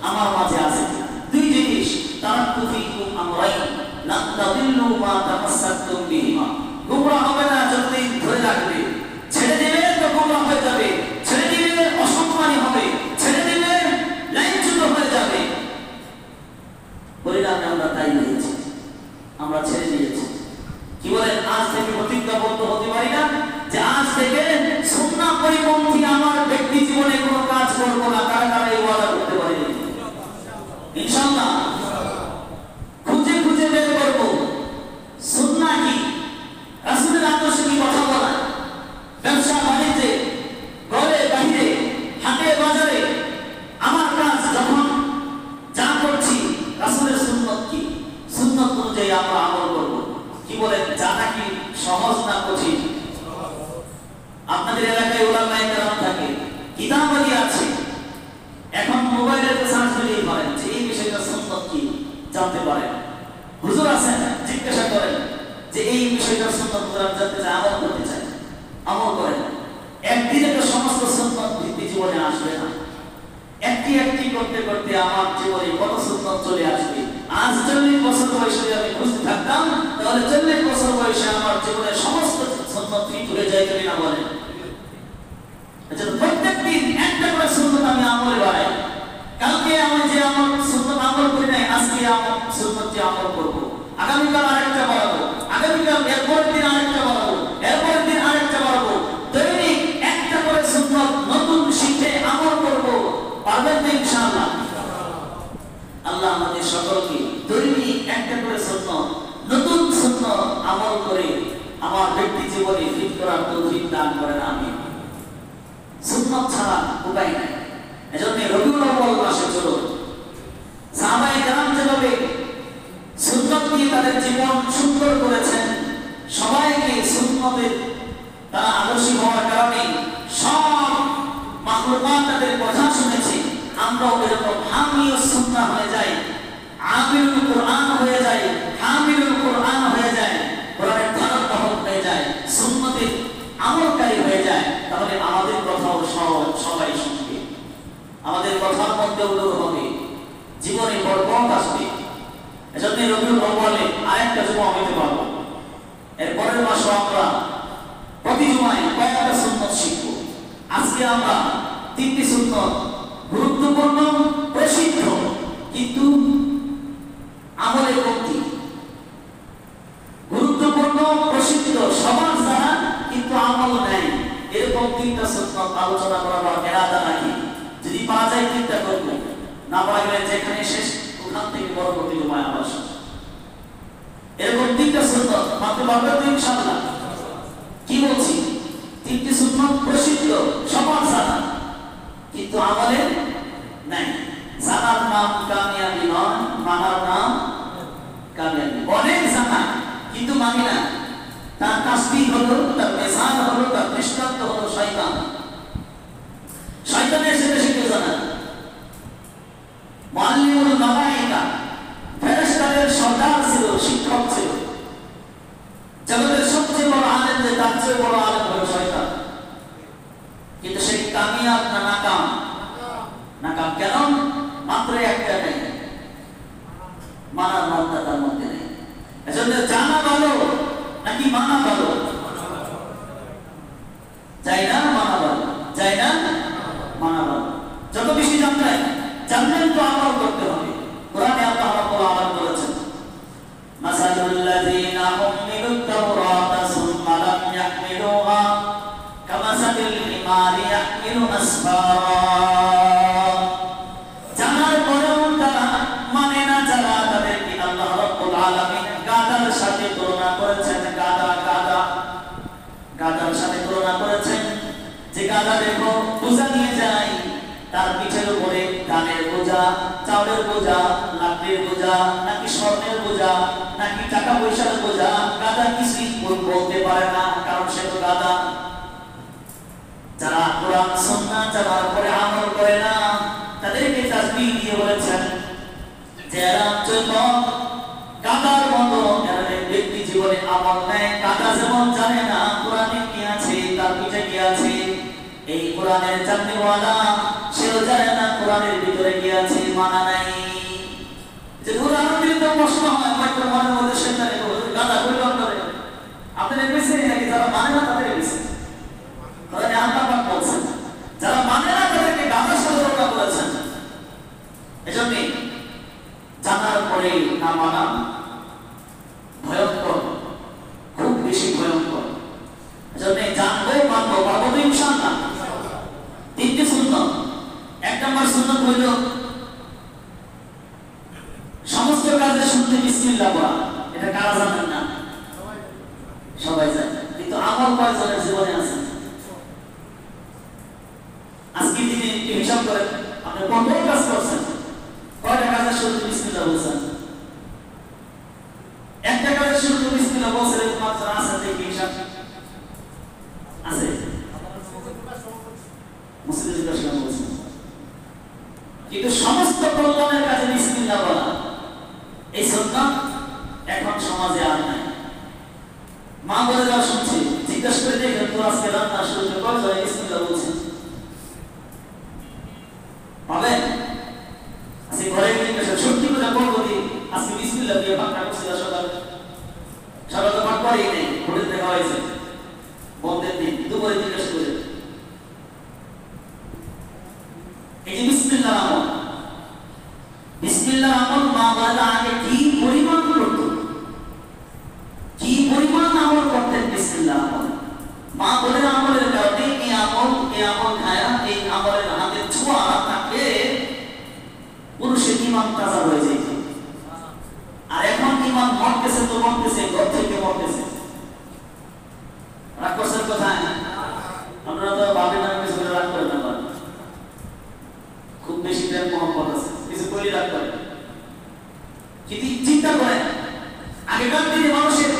আমার মাঝে আছে কিনা। দুই জিনিস, তারাক্তু ফীকুম আমরাইন লান তাদিল্লু মা তামাসসাকতুম বিহিমা। গোমরাহ হবে না যতদিন ধরে রাখবে, ছেড়ে দিলে তো গোমরাহ হয়ে যাবে, ছেড়ে দিলে অসম্মানী হবে, ছেড়ে দিলে লাইনচ্যুত হয়ে যাবে। পরিণামে আমরা তাই হয়েছি, আমরা ছেড়ে দিয়েছি। কি বলেন, আজ থেকে প্রতিজ্ঞাবদ্ধ হতে পারি না যে আজ থেকে সুন্নাহ পরিপন্থী আমার ব্যক্তি জীবনে কোনো কাজ করবো না। কারা কারা এই ওয়াদা করতে পারি? ইনশাআল্লাহ খুঁজে খুঁজে বের করবো সুন্নাহ কি, রাসূলের আদর্শে কি কথা বলা, ব্যবসা বাণিজ্যে, ঘরে বাইরে, হাটে বাজারে আমার কাজ যখন যা করছি রাসূলের সুন্নাত কি, সুন্নাত অনুযায়ী আমরা আমল করবো। কি বলেন, জানা কি সহজ না কঠিন? আপনাদের এলাকায় উলামায়ে কেরাম থাকে, কিতাবাদি আছে, এখন মোবাইলে সার্চ দিলেই পারেন যে এই বিষয়টা সুন্নাত কি জানতে পারেন। হুজুর আছেন, জিজ্ঞাসা করেন যে এই বিষয়টা সুন্নাত জানতে চাই, আমল করতে চাই, আমল করেন। একদিনে তো সমস্ত সুন্নাত ভিত্তি জীবনে আসবে না, একটি একটি করতে করতে আমার জীবনে কত সুন্নাত চলে আসবে। আজ 40 বছর বয়সে আমি খুঁজতে থাকতাম, তাহলে 40 বছর বয়সে আমার জীবনে সমস্ত সুন্নাত ফিট হয়ে যায় কিনা বলেন। এজন্য প্রত্যেকদিন একটা করে সুন্নাত আমি আমলে বাড়াই। কালকে আমি যে আমল সুন্নাত আমল করি নাই, আজকে আমল সুন্নাত যে আমল করব, আগামীকাল আরেকটা বাড়াবো, আগামীকাল এরপরের দিন আরেকটা বাড়াবো, এরপরের দিন আরেকটা বাড়াবো। দৈনিক একটা করে সুন্নাত নতুন শিখে আমল করব। পারবেন তো ইনশাআল্লাহ? আল্লাহ আমাদের সকলকে দৈনিক একটা করে সুন্নাত, নতুন সুন্নাত আমল করে আমার ব্যক্তি জীবনে ফিট করার তৌফিক দান করেন। আমিন। সুন্নাত ছাড়া উপায় নাই। এজন্য রবিউল আউয়াল মাসে চলো, সাহাবায়ে কেরাম যেভাবে সুন্নাত নিয়ে তাদের জীবন সুন্দর করেছেন, সবাইকে সুন্নতের তারা আদর্শী হওয়ার কারণে সব মাখলুকাত তাদের কথা শুনেছে। আমরাও এরকম হামিউ সুন্নাহ হয়ে যাই, আমিলুল কোরআন হয়ে যাই, হামিলুল কোরআন হয়ে যায়, কোরআনের ধারক বাহক হয়ে যায়, সুন্নতের আমলকারী হয়ে যায়। তাহলে আমাদের কথাও সবাই শুনবে, আমাদের কথার মধ্যে উল্লেখ হবে, জীবনে বরকত আসবে। এজন্য রবিউল আউয়ালে আরেকটা জুমা হইতে পারবো। এর পরের মাসে আমরা প্রতি জুমায় কয়েকটা সুন্নাত শিখব। আজকে আমরা 3টি সুন্নাত, গুরুত্বপূর্ণ, প্রসিদ্ধ, কিন্তু আমলে কমতি। গুরুত্বপূর্ণ, প্রসিদ্ধ, সবার জানা, কিন্তু আমল নাই, এরকম 3টা সুন্নাত আলোচনা করার এরাদা রাখি। যদি পাওয়া যায় 3টা করব, না পাওয়া গেলে যেখানে শেষ ওখান থেকে পরবর্তী জুমায় আবার এরকম 3টা সুন্নাত মানতে পারবেন তো ইনশাআল্লাহ? কি বলছি, 3টি সুন্নাত প্রসিদ্ধ, সবার জানা, কিন্তু আমলে নাই। জানার নাম কামিয়াবি নয়, মানার নাম কামিয়াবি। অনেক জানা কিন্তু মানি না, তার তাসবিহ হলো, তার মিজান হলো, তার দৃষ্টান্ত হলো শয়তান। শয়তানের সাথে কেউ জানা। মুআল্লিমুল মালায়েকা, ফেরেশতাদের সর্দার ছিল, শিক্ষক ছিল। জগতের সবচেয়ে বড় আলেম, যে তার চেয়ে বড় আলেম হলো শয়তান। কিন্তু সে কামিয়াব না নাকাম? নাকাম। কেন? মাত্র একটা নেই, মানার মনটা তার মধ্যে নেই। এজন্য জানা ভালো নাকি মানা ভালো? চাই না মানা ভালো, চাই না মানা ভালো। যত বেশি জানলেন তো আমল করতে হবে। কোরআনে আল্লাহ রাব্বুল আলামিন বলেছেন, মাসালুল লাযিনা হুমিলুত তাওরাতা সুম্মা লাম ইয়াহমিলুহা কামাসালিল হিমারি ইয়াহমিলু আসফারা। জানার পরেও তারা মানে না, যারা তাদেরকে আল্লাহ রাব্বুল আলামিন গাধার সাথে তুলনা করেছেন। গাধার সাথে তুলনা করেছেন, যে গাধা দেখো বোঝা নিয়ে যায়, তার পিঠের উপরে ধানের বোঝা, চাউলের বোঝা, লাকড়ির বোঝা, নাকি স্বর্ণের বোঝা, নাকি টাকা পয়সার বোঝা। গাধা কিছুই বলতে পারে না, কারণ সে তো গাধা। যারা কোরআন সুন্নাহ জানার পরে আমল করে না, তাদেরকে তাসবিহ দিয়ে বলেছেন যে এরা গাধার মতো, এরা ব্যক্তি জীবনে আমল নেয়। গাধা যেমন জানে না কোরআনে কি আছে, তার আছে, এই কোরআনের চাকরিওয়ালা সেও জানে না কোরআনের ভিতরে কি আছে, মানা নাই। যে কোরআনের ভিতরে প্রশ্ন হয় হয়তো মনের মধ্যে শয়তানে গাদা কইলন করে, আপনাদের বেশি নাকি যারা মানে না তাদের বেশি। কোরআনে আল্লাহ পাক বলছেন যারা মানে না তাদেরকে গাদা সতর্ক করেছেন। এজন্য জানার পরে না মানা ভয়ঙ্কর, খুব বেশি ভয়ঙ্কর। এজন্য জানবো মানবো, পাবো তো ইনশাআল্লাহ। তিনটি সুন্নাত। এক নম্বর সুন্নাত হইল সমস্ত কাজে শুনতে বিসমিল্লাহ বলা। এটা কারা জানেন না? সবাই জানে, কিন্তু আমল কয়জনের জীবনে আছে? আজকে দিনে একটু হিসাব করেন, আপনি কত কাজ করছেন, কয়টা কাজের শুরুতে বিসমিল্লাহ বলছেন? একটা কাজের শুরুতে বিসমিল্লাহ বলছেন মাত্র আছে দেখি হিসাব আছে? মুসলিম জিজ্ঞাসা বলছেন, কিন্তু সমস্ত কল্যাণের কাজে বিসমিল্লাহ বলা এই সুন্নাত এখন সমাজে আর নাই। মা বলে যাওয়া শুনছি, জিজ্ঞাসা করে দেখেন তো আজকে রান্না শুরুতে কয়জন বিসমিল্লাহ বলছেন? পাবেন? আজকে ঘরে জিজ্ঞাসা সত্যি করে বলবো দি আজকে বিসমিল্লাহ দিয়ে পাকটা করছি সকালে, সকালে তো পাক করেই নেই, হোটেল দেখা হয়েছে বন্ধের দিন দুপুরে জিজ্ঞাসা করে। এই যে বিসমিল্লাহ আমল, বিসমিল্লাহ আমল মা বলে আগে কি পরিমাণ করত, কি পরিমাণ আমল করতেন বিসমিল্লাহ আমল। মা বলে আমলের কারণে এই আমল খায়া এই আমলের হাতে ছোঁয়া থাকে পুরুষের ইমান তাজা হয়ে যায়। আর এখন ইমান মরতেছে তো মরতেছে, ঘর থেকে মরতেছে। রাগ করছেন কোথায়? আপনারা তো ভাবেন না কিছু করে রাগ করেন না, খুব বেশি প্রেম মহব্বত আছে, কিছু করে রাগ করে। কিন্তু চিন্তা করেন আগেকার দিনে মানুষের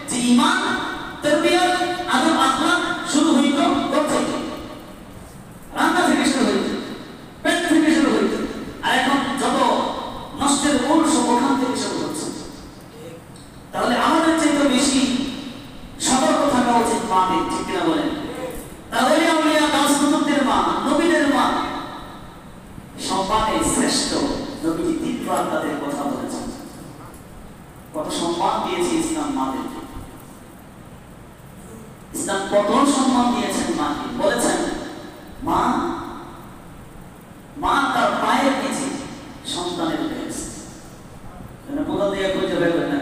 যে ইমান তারবিয়ত আদব আখলাক শুরু হইত ঘর থেকে, রান্না থেকে শুরু হইত, পেট থেকে শুরু হইত। আর এখন যত নষ্টের মূল সব ওখান থেকে শুরু হচ্ছে। তাহলে আমাদের চাইতে বেশি সতর্ক থাকা উচিত মাদের, ঠিক কিনা বলেন? তাহলে আউলিয়া গাউসুদের মা, নবীদের মা সম্মানের শ্রেষ্ঠ। নবীজি তিনবার তাদের কথা বলেছেন, কত সম্মান দিয়েছে ইসলাম মাদেরকে। ইসলাম কত সম্মান দিয়েছেন মাকে। বলেছেন মা, মা তার পায়ের নিচে সন্তানের বেহেশত। কোথা দিয়ে খুঁজে বের করে না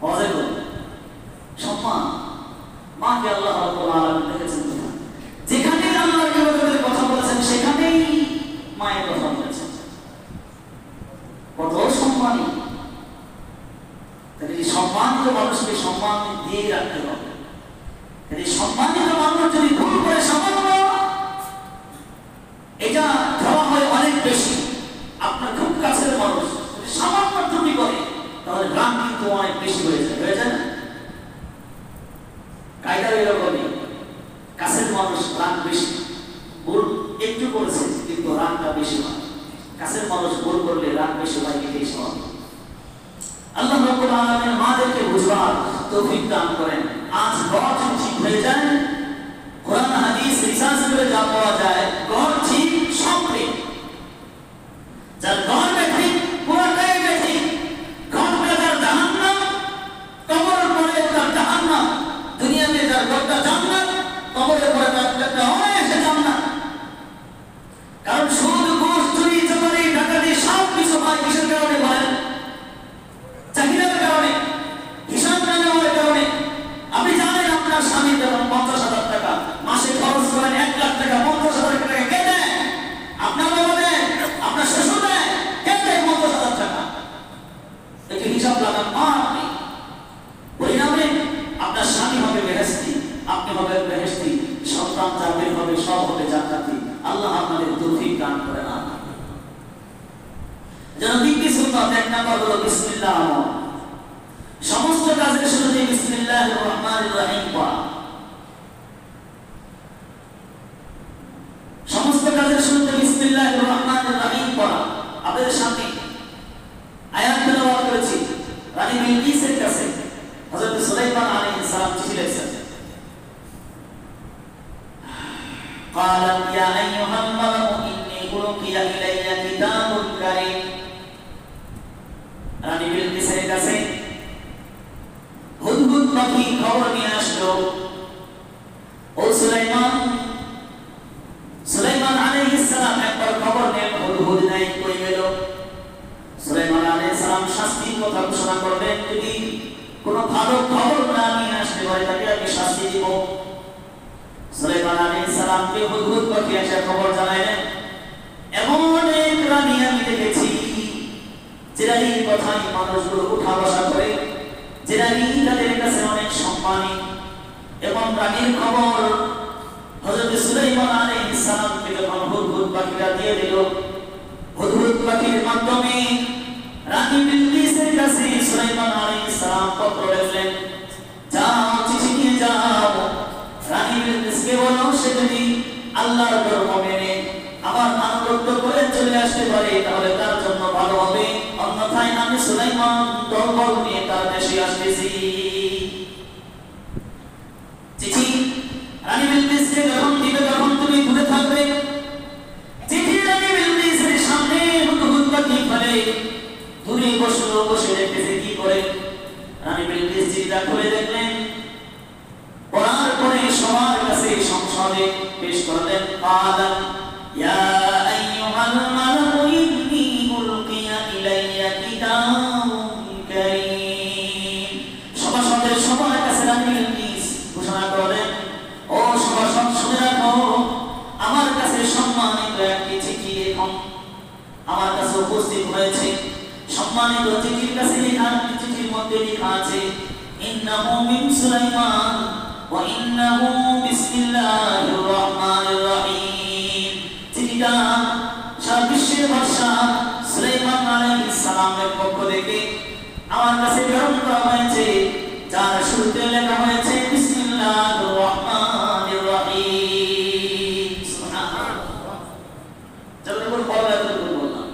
অজেব সম্মান। মাকে আল্লাহ রাব্বুল আলামিন দেখেছেন যেখানে আল্লাহর ইবাদতের কথা বলেছেন সেখানেই মায়ের কথা বলেছেন। কত সম্মানী। তাহলে সম্মানিত মানুষকে সম্মান দিয়ে রাখতে হবে। এই সম্মানিত মানুষ যদি ভুল করে সামান্য এটা ধরা হয় অনেক বেশি, আপনার খুব কাছের মানুষ যদি সামান্য ত্রুটি করে তাহলে রাগ কিন্তু অনেক বেশি হয়ে যায়, হয়ে যায় না? কায়দা এরকমই, কাছের মানুষ রাগ বেশি, ভুল একটু করেছে কিন্তু রাগটা বেশি হয়। কাছের মানুষ ভুল করলে রাগ বেশি হয়, এটাই স্বাভাবিক। আল্লাহ রাব্বুল আলামিন মাদেরকে বুঝবার তৌফিক দান করেন। আজ ঘর ঠিক হয়ে যায়, কোরআন হাদিস রিসার্চ করে যা পাওয়া যায় ঘর ঠিক সব ঠিক। যার ঘর ঠিক পুরোটাই ঠিক, ঘর যার জাহান্নাম, কবরের পরে তার জাহান্নাম। দুনিয়াতে যার ঘরটা জান্নাত, কবরের পরে তার একটা অনেক জান্নাত। কারণ সুদ ঘুষ চুরি চামারি ডাকাতি সব কিছু হয় কিসের কারণে বলেন? চাহিদার কারণে, হিসাব না নেওয়ার কারণে। আপনি জানেন আপনার স্বামী যখন 50,000 টাকা মাসে খরচ করেন, 1 লাখ টাকা 50,000 টাকা কে দেয়? আপনার বাবা দেয়, আপনার শ্বশুর দেয়, কে দেয় 50,000 টাকা? একটু হিসাব লাগান মা আপনি। পরিণামে আপনার স্বামী হবে বেহেশতি, আপনি হবেন বেহেশতি, সন্তান যাবে হবে, সব হবে জান্নাতি। আল্লাহ আপনাদের তৌফিক দান করেন। যেন তিনটি সুন্নাত। এক নাম্বার হলো বিসমিল্লাহ আমল। সমস্ত কাজের শুরুতে বিসমিল্লাহির রহমানির রহিম পড়া। সমস্ত কাজের শুরুতে বিসমিল্লাহির রহমানির রহিম পড়া। আপনাদের সামনে আয়াত তেলাওয়াত করেছি। রানী বিলকিসের কাছে হযরত সুলাইমান আলাইহিস সালাম চিঠি লিখেছেন। قالت يا أيها الملأ إني ألقي إلي كتاب كريم রানী বিলকিসের কাছে হুদহুদ পাখি খবর নিয়ে আসলো ও সুলাইমান আলাইহিস সালাম একবার খবর নেন হুদহুদ নাই কই গেল সুলাইমান আলাইহিস সালাম শাস্তির কথা ঘোষণা করলেন যদি কোনো ভালো খবর না নিয়ে আসতে পারে তাকে আমি শাস্তি দিব সুলাইমান আলাইহিস সালামকে হুদহুদ পাখি এসে খবর জানালেন এমন এক রানী আমি দেখেছি যে রানীর কথাই মানুষগুলো উঠা বসা করে যে রানী তাদের কাছে অনেক সম্মানী এবং রানীর খবর হযরত সুলাইমান আলাইহিস সালামকে যখন হুদহুদ পাখিরা দিয়ে দিল হুদহুদ পাখির মাধ্যমে রানী বিলকিসের কাছে সুলাইমান আলাইহিস সালাম পত্র লিখলেন যাও চিঠি নিয়ে যাও রানী বিলকিসকে বলো সে যদি আল্লাহর ধর্ম মেনে আমার আনুগত্য করে চলে আসতে পারে তাহলে তার জন্য ভালো হবে অন্যথায় আমি সুলাইমান দরবার নিয়ে তার দেশে আসতেছি চিঠি রানী বিলকিসকে যখন দিবে তখন তুমি দূরে থাকবে চিঠি রানী বিলকিসের সামনে হুদহুদ পাখি ফেলে দূরে বসে দেখতেছে কি করে রানী বিলকিস চিঠিটা খুলে দেখলেন পড়ার পরে সবার কাছে সংসদে পেশ করলেন কালাম ইয়া আইয়ুহাল মালাকু ইন্নী উলকিয়া ইলাইয়া কিতাবুন কারীম সবার কাছে রানী বিলকিস ঘোষণা করলেন ও সভাসদ শুনে রাখো আমার কাছে সম্মানিত একটি চিঠি এখন আমার কাছে উপস্থিত হয়েছে সম্মানিত চিঠির কাছে লেখা চিঠির মধ্যে লেখা আছে ইন্নাহু মিন সুলাইমান ওয়া ইন্নাহু বিসমিল্লাহির রহমানির রহিম চিঠিটা সারা বিশ্বের বাদশা সুলাইমান আলাইহিস সালামের পক্ষ থেকে আমার কাছে প্রেরণ করা হয়েছে যার শুরুতে লেখা হয়েছে বিসমিল্লাহির রহমানির রহিম সুবহানাল্লাহ যতক্ষণ পড়া ততক্ষণ বললাম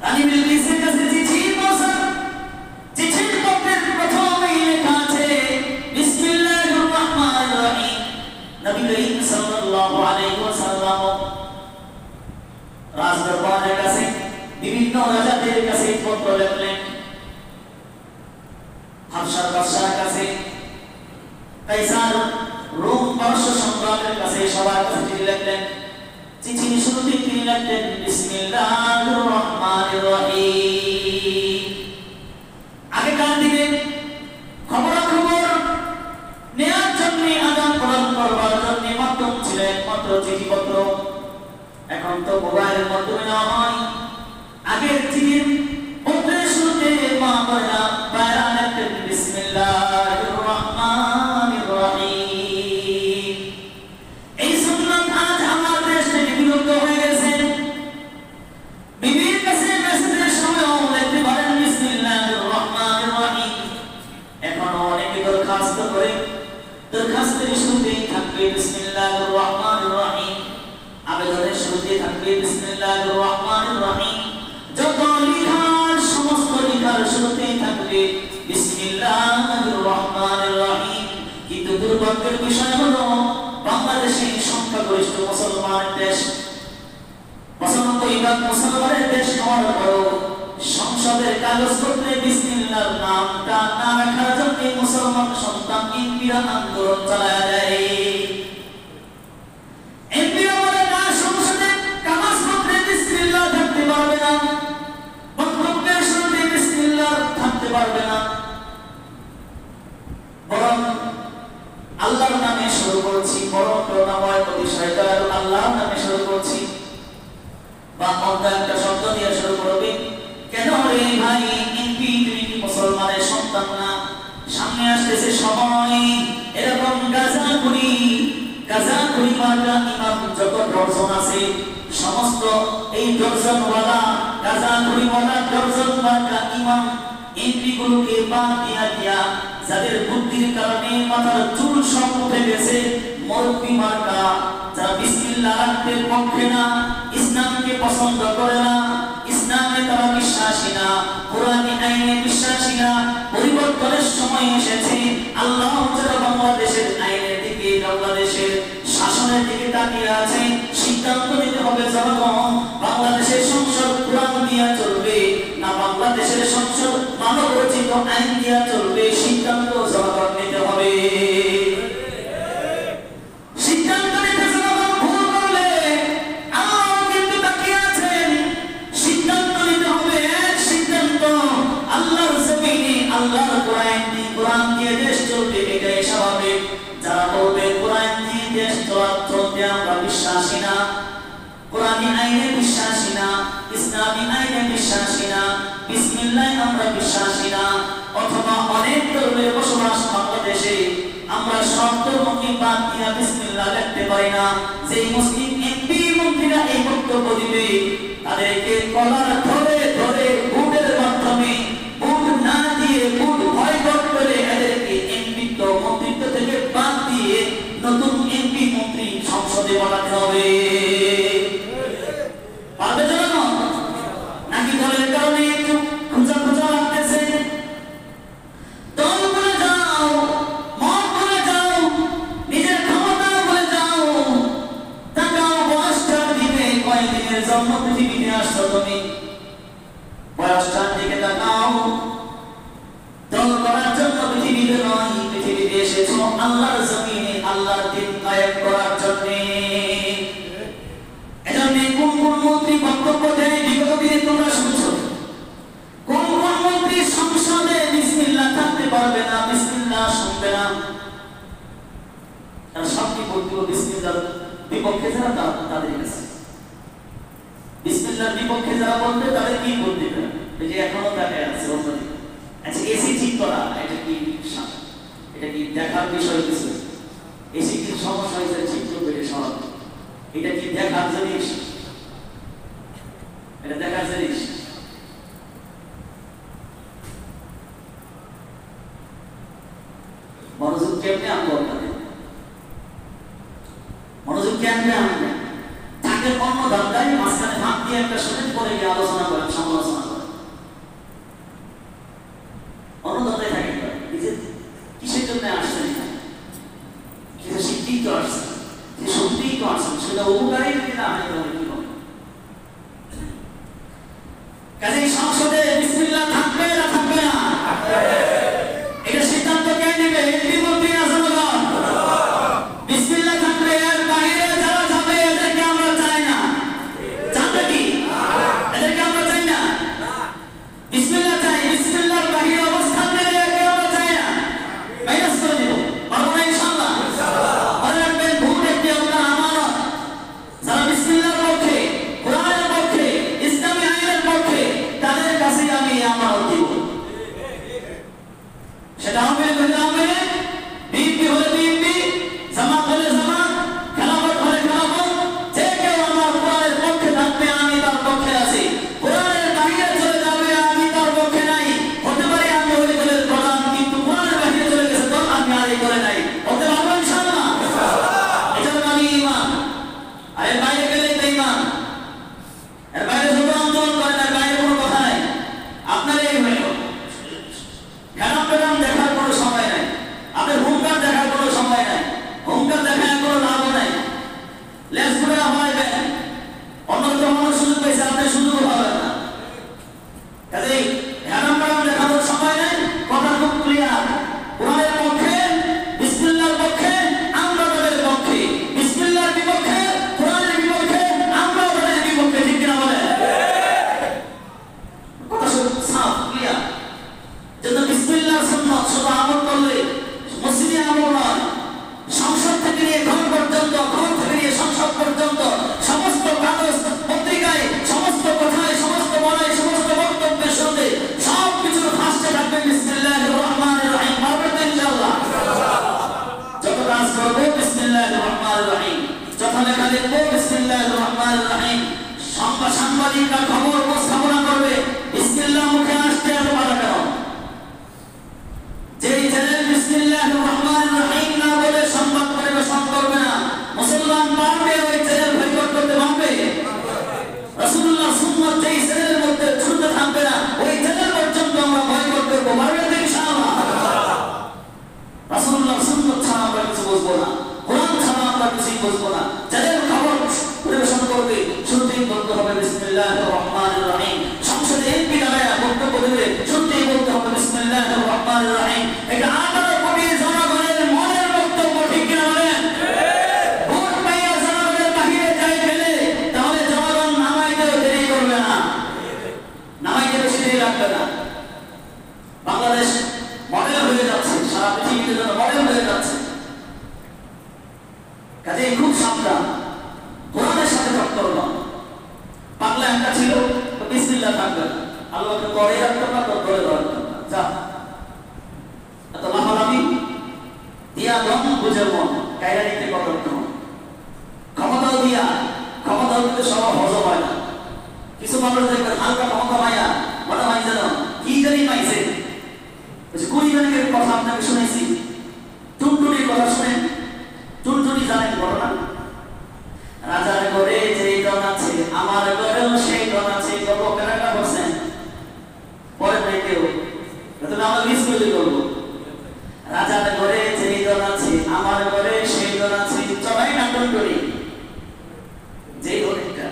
রানী বিলকিসের কাছে চিঠি পৌঁছা চিঠির পত্রের প্রথমেই লেখা আছে বিসমিল্লাহির রহমানির রহিম নবী করিম সাল্লাল্লাহু আলাইহি ওয়াসাল্লাম রাজদরবারের কাছে বিভিন্ন রাজাদের কাছে পত্র লিখলেন হাবশার বাদশার কাছে কাইসার রোম পারস্য সম্রাটের কাছে সবার কাছে চিঠি লিখলেন চিঠির শুরুতে তিনি লিখলেন বিসমিল্লাহির রহমানির রহিম আগেকার দিনে খবরাখবর নেয়ার জন্য আদান প্রদান করবার জন্য মাধ্যম ছিল একমাত্র চিঠিপত্র এখন তো মোবাইলের মাধ্যমে নেওয়া হয় আগের চিঠির পত্রের শুরুতে মা বলা বাইরা লিখতেন বিসমিল্লাহির রহমানির রহিম এই সুন্নাত আজ আমার দেশ থেকে বিলুপ্ত হয়ে গেছে বিবির কাছে মেসেজের সময় লিখতে পারেন বিসমিল্লাহির রহমানির রহিম এখনো অনেকে দরখাস্ত করে দরখাস্তের শুরুতেই থাকবে বিসমিল্লাহির রহমানির রহিম আবেদনের শুরুতে থাকবে বিসমিল্লাহির রহমানির রহিম যত লেখার সমস্ত লেখার শুরুতেই থাকবে বিসমিল্লাহির রহমানির রহিম কিন্তু দুর্ভাগ্যের বিষয় হলো বাংলাদেশে সংখ্যাগরিষ্ঠ মুসলমানের দেশ 95% মুসলমানের দেশ হওয়ার পরও সংসদের কাগজপত্রে বিসমিল্লাহর নামটা না রাখার জন্য মুসলমান সন্তান ইন্দিরা আন্দোলন চালায় যায় ইন্দিরা বলে না সংসদে কাগজপত্রে বিসমিল্লাহ থাকতে পারবে না বক্তব্যের শুরুতে বিসমিল্লাহ থাকতে পারবে না বরং আল্লাহর নামে শুরু করছি পরম করুণাময় অতিশয় দয়ালু আল্লাহর নামে শুরু করছি বা অন্য একটা শব্দ দিয়ে শুরু করবে কেন রে ভাই এমপি তুমি কি মুসলমানের সন্তান না সামনে আসতেছে সময় এরকম গাজাখুরি মার্কা ইমাম যত দর্শন আছে সমস্ত এই দর্শনওয়ালা গাজাখুরিওয়ালা দর্শন মার্কা ইমাম এমপি গুলোকে বাদ দিয়া যাদের বুদ্ধির কারণে মাথার চুল সব উঠে গেছে মুরব্বি মার্কা যারা বিসমিল্লাহ রাখতে পক্ষে না ইসলামকে পছন্দ করে না ইসলামে তারা বিশ্বাসী না কোরআনী আইনে বিশ্বাসী না পরিবর্তনের সময় এসেছে আল্লাহ যারা বাংলাদেশের আইনের দিকে বাংলাদেশের দাঁড়িয়ে আছে, সিদ্ধান্ত নিতে হবে জনগণ, বাংলাদেশের সংসদ কোরআন দিয়া চলবে না বাংলাদেশের সংসদ মানব রচিত আইন দিয়া চলবে, সিদ্ধান্ত জনগণ নিতে হবে। সিদ্ধান্ত নিতে জনগণ ভুল করলে আল্লাহ কিন্তু তাকিয়ে আছেন। সিদ্ধান্ত নিতে হবে এক সিদ্ধান্ত, আল্লাহর জমিনে আল্লাহর কোরআন দিয়ে দেশ চলবে, এটাই স্বাভাবিক। যারা বলবে কোরআন দিয়ে দেশ চলতে আমরা বিশ্বাসী না, কোরআনী আইনে বিশ্বাসী না, ইসলামী আইনে বিশ্বাসী না, বিসমিল্লাহ আমরা বিশ্বাসী না, অথবা অনেক ধর্মের বসবাস বাংলাদেশে, আমরা সব ধর্মকে বাদ দিয়া বিসমিল্লাহ লিখতে পারি না, যেই মুসলিম এমপি মন্ত্রীরা এই বক্তব্য দিবে তাদেরকে কলার ধরে ধরে ভোটের মাধ্যমে ভোট না দিয়ে ভোট বয়কট করে এদেরকে এমপিত্ব মন্ত্রিত্ব থেকে বাদ দিয়ে নতুন এমপি মন্ত্রী সংসদে পাঠাতে হবে। পারবে জনগণ? নাকি দলের কারণে একটু খোঁজা খোঁজা লাগতেছে? দল বলে যাও, মত বলে যাও, নিজের ক্ষমতা বলে যাও, তাকাও বয়সটার দিকে, কয়েকদিনের জন্ম পৃথিবীতে আসছো তুমি, বয়সটার দিকে তাকাও। দল করার জন্য পৃথিবীতে নয়, পৃথিবীতে এসেছো আল্লাহর জমিনে আল্লাহর দ্বীন কায়েম করার জন্য। এজন্য কোন কোন মন্ত্রী বক্তব্য দেয় বিগত দিনে তোমরা শুনছো, কোন কোন মন্ত্রী সংসদে বিসমিল্লাহ থাকতে পারবে না, বিসমিল্লাহ শুনবে না, তারা সবটি বলতে বিসমিল্লাহর বিপক্ষে যারা তাদের কাছে, বিসমিল্লাহর বিপক্ষে যারা বলবে তাদের কি বলতে পারে, এই যে এখনো তাকে আছে অন্যদিকে। আচ্ছা এসি ঠিক করা এটা কি দেখার বিষয় কিছু? এসি কি সমস্যা হয়েছে ঠিক করবে সব, এটা কি দেখার জিনিস? এটা দেখার জিনিস? মনোযোগ কেমনে আনবো আপনাদের? মনোযোগ কেমনে আনবেন? তাকে অন্য ধান্দায় মাঝখানে ভাগ দিয়ে একটা শুনে পরে গিয়ে আলোচনা করেন, সমালোচনা করেন, অন্য ধান্দায় থাকে কিসের জন্য আসছেন, কিছু শিখতেই তো আসছেন, সত্যিই তো আসছেন, সেটা উপকারী নাকি না হয় তাহলে কি হবে? কাজেই সংসদে বিসমিল্লাহ থাকবে না থাকবে না, এটা সিদ্ধান্ত কে নেবে? এমপি মন্ত্রী না জনগণ? বিসমিল্লাহ থাকবে, এর বাইরে যারা যাবে এদেরকে আমরা চাই না। জানবে কি? এদেরকে আমরা চাই না। বিসমিল্লাহ চাই, বিসমিল্লাহর বাইরে অবস্থান নেবে একে আমরা চাই না, মাইনাস করে দিব। পারবো না ইনশাআল্লাহ? মনে রাখবেন ভোট একটি আপনার আমানত। যারা বিসমিল্লাহর পক্ষে, কোরআনের পক্ষে, ইসলামী আইনের পক্ষে, তাদের কাছে আমি আমানত দিব। সেটা হবে বিএনপি হলে বিএনপি, জামাত হলে জামাত, খেলাফত হলে খেলাফত, যে কেউ আমার কোরআনের পক্ষে থাকবে আমি তার পক্ষে আছি, কোরআনের বাইরে চলে যাবে আমি তার পক্ষে নাই। হতে পারে আমি ওই দলের প্রধান, কিন্তু কোরআনের বাইরে চলে গেছে তো আমি আর এই দলে নাই। হতে পারবো ইনশাআল্লাহ? এটার নামই ঈমান। আর এর বাইরে গেলেই তো ঈমান। এর বাইরে যত আন্দোলন করেন, এর বাইরে কোনো কথা নাই। আপনার এই হইল খারাপ পেলাম দেখার কোনো সময় নাই। বাংলাদেশ মডেল হয়ে যাচ্ছে, সারা পৃথিবীতে যেন মডেল হয়ে যাচ্ছে। কাজেই খুব সাবধান, কোরআনের সাথে টক্কর নয়। পাগলা একটা ছিল, বিসমিল্লাহ থাকবে, আল্লাহকে করে রাখতাম না, তোর করে রাখতাম না, যা এত লাফালাফি দিয়া দম বুঝে মন কায়রা নিতে কতক্ষণ, ক্ষমতাও দিয়া, ক্ষমতাও কিন্তু সবার হজম হয় না। কিছু মানুষ দেখবেন হালকা ক্ষমতা পাইয়া মনে হয় যেন কি জানি পাইছে। কুড়িবানের কথা আপনাকে শুনেছি, টুনটুনির কথা শুনেন, টুনটুনি জানেন ঘটনা? রাজার ঘরে যেই জন আছে, আমার ঘরেও সেই জন আছে, গল্প কেনাটা করছেন পরে নাই কেউ, তুমি আমরা মিস করে করবো। রাজার ঘরে যেই জন আছে, আমার ঘরে সেই জন আছে, চলাই না টুনটুনি যেই অনেকটা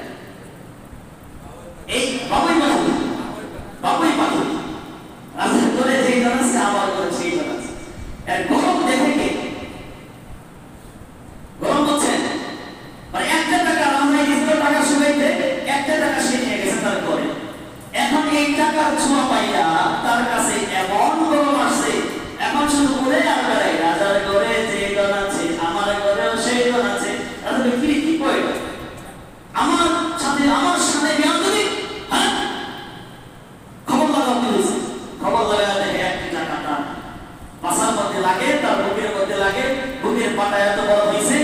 এই বাবুই পাখি, বাবুই পাখি, রাজার ঘরে যেই জন আছে, আমার ঘরে সেই জন আছে। এর গরম দেখে কে গরম হচ্ছেন, মানে একটা টাকা আমরা দিতে টাকা শুকাইতে, একটা টাকা সে নিয়ে গেছে তার ঘরে। এখন এই টাকার ছোঁয়া পাইয়া তার কাছে এমন গরম আসছে, এখন শুধু করে আর বেড়াই, রাজার ঘরে যে জন আছে, আমার ঘরেও সেই জন আছে। রাজা কি কয়, আমার সাথে বিয়ান দিবি? হ্যাঁ, খবর লাগাও কি হয়েছে? খবর লাগা দেখে একটি টাকাটা পাশার মধ্যে লাগে, তার বুকের মধ্যে লাগে, বুকের পাটা এত বড় হয়েছে,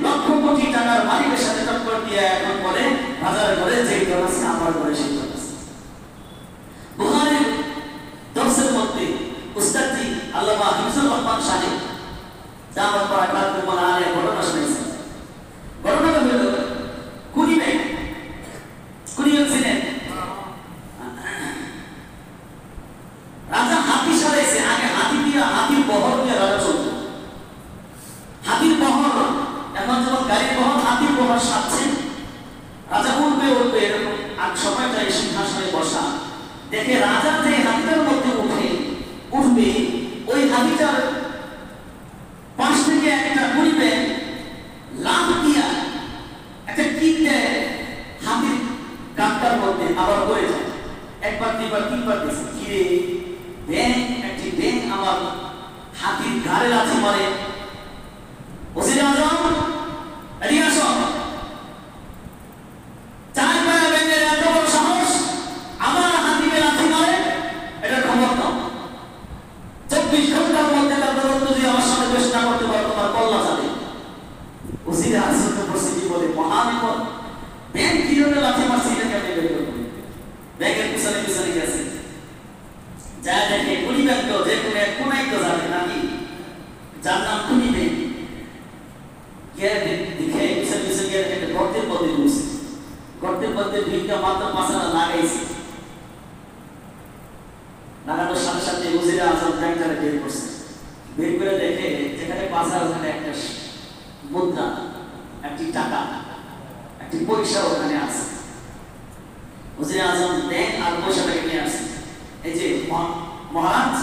লক্ষ কোটি টাকার মালিকের সাথে টক্কর দিয়ে এখন বলে রাজার ঘরে যে জন আছে, আমার ঘরে সেই জন আছে। বুখারীর দর্শের মধ্যে উস্তাদজি আল্লামা হিফজুর রহমান সাহেব জামাত বারাকাতুহু আলাইহি ঘটনা শুনেছেন। ঘটনাটা হলো কুড়িবেন ছিলেন, রাজা হাতি সাজাইছে। আগে হাতি দিয়ে, হাতির বহর দিয়ে রাজা চলত, হাতির বহর, এখন যেমন গাড়ির বহর, হাতির বহর সাজছে। রাজা উঠবে এরকম আর সময়টাই সিংহাসনে বসা দেখে রাজা যে হাতিটার মধ্যে উঠবে, ওই হাতিটার পাশ থেকে একটা কুড়িবে লাফ দিয়া একটা কিক দেয় হাতির কাঁটার মধ্যে, আবার পড়ে যায়। একবার, দুইবার, তিনবার দিয়েছে, ঘিরে একটি ব্যাঙ আমার হাতির ঘাড়ে লাথি মারে। ওসিরে আজম এদিকে আসো, চার পায়া ব্যাঙের এত বড় সাহস, আমার হাতিকে লাথি মারে, এটা খবর নাও। 24 ঘন্টার মধ্যে তার তদন্ত দিয়ে আমার সামনে পেশ না করতে পারো, তোমার কল্লা যাবে। ওসিরে আজম পরিস্থিতি বলে, মহাবিপদ, ব্যাঙ কি জন্য লাথি মারছে এটা কেমন বের করবো? ব্যাঙের পিছনে পিছনে গেছে, যা দেখে কুড়ি ব্যাংক যে কোনো এক কোনায় তো যাবে নাকি, যার নাম কুড়ি ব্যাংক দেখে পিছনে পিছনে গিয়ে একটা গর্তের মধ্যে ঢুকছে। গর্তের মধ্যে ভিড়টা মাত্র 5 আনা লাগাইছে, লাগানোর সাথে সাথে ওজিরে আজম ব্যাংকটারে বের করছে। বের করে দেখে যেখানে 5,000 ওখানে একটা মুদ্রা, একটি টাকা, একটি পয়সা ওখানে আছে। ওজিরে আজম দেন আর পয়সাটাকে নিয়ে আসছে। এই যে মহারাজ,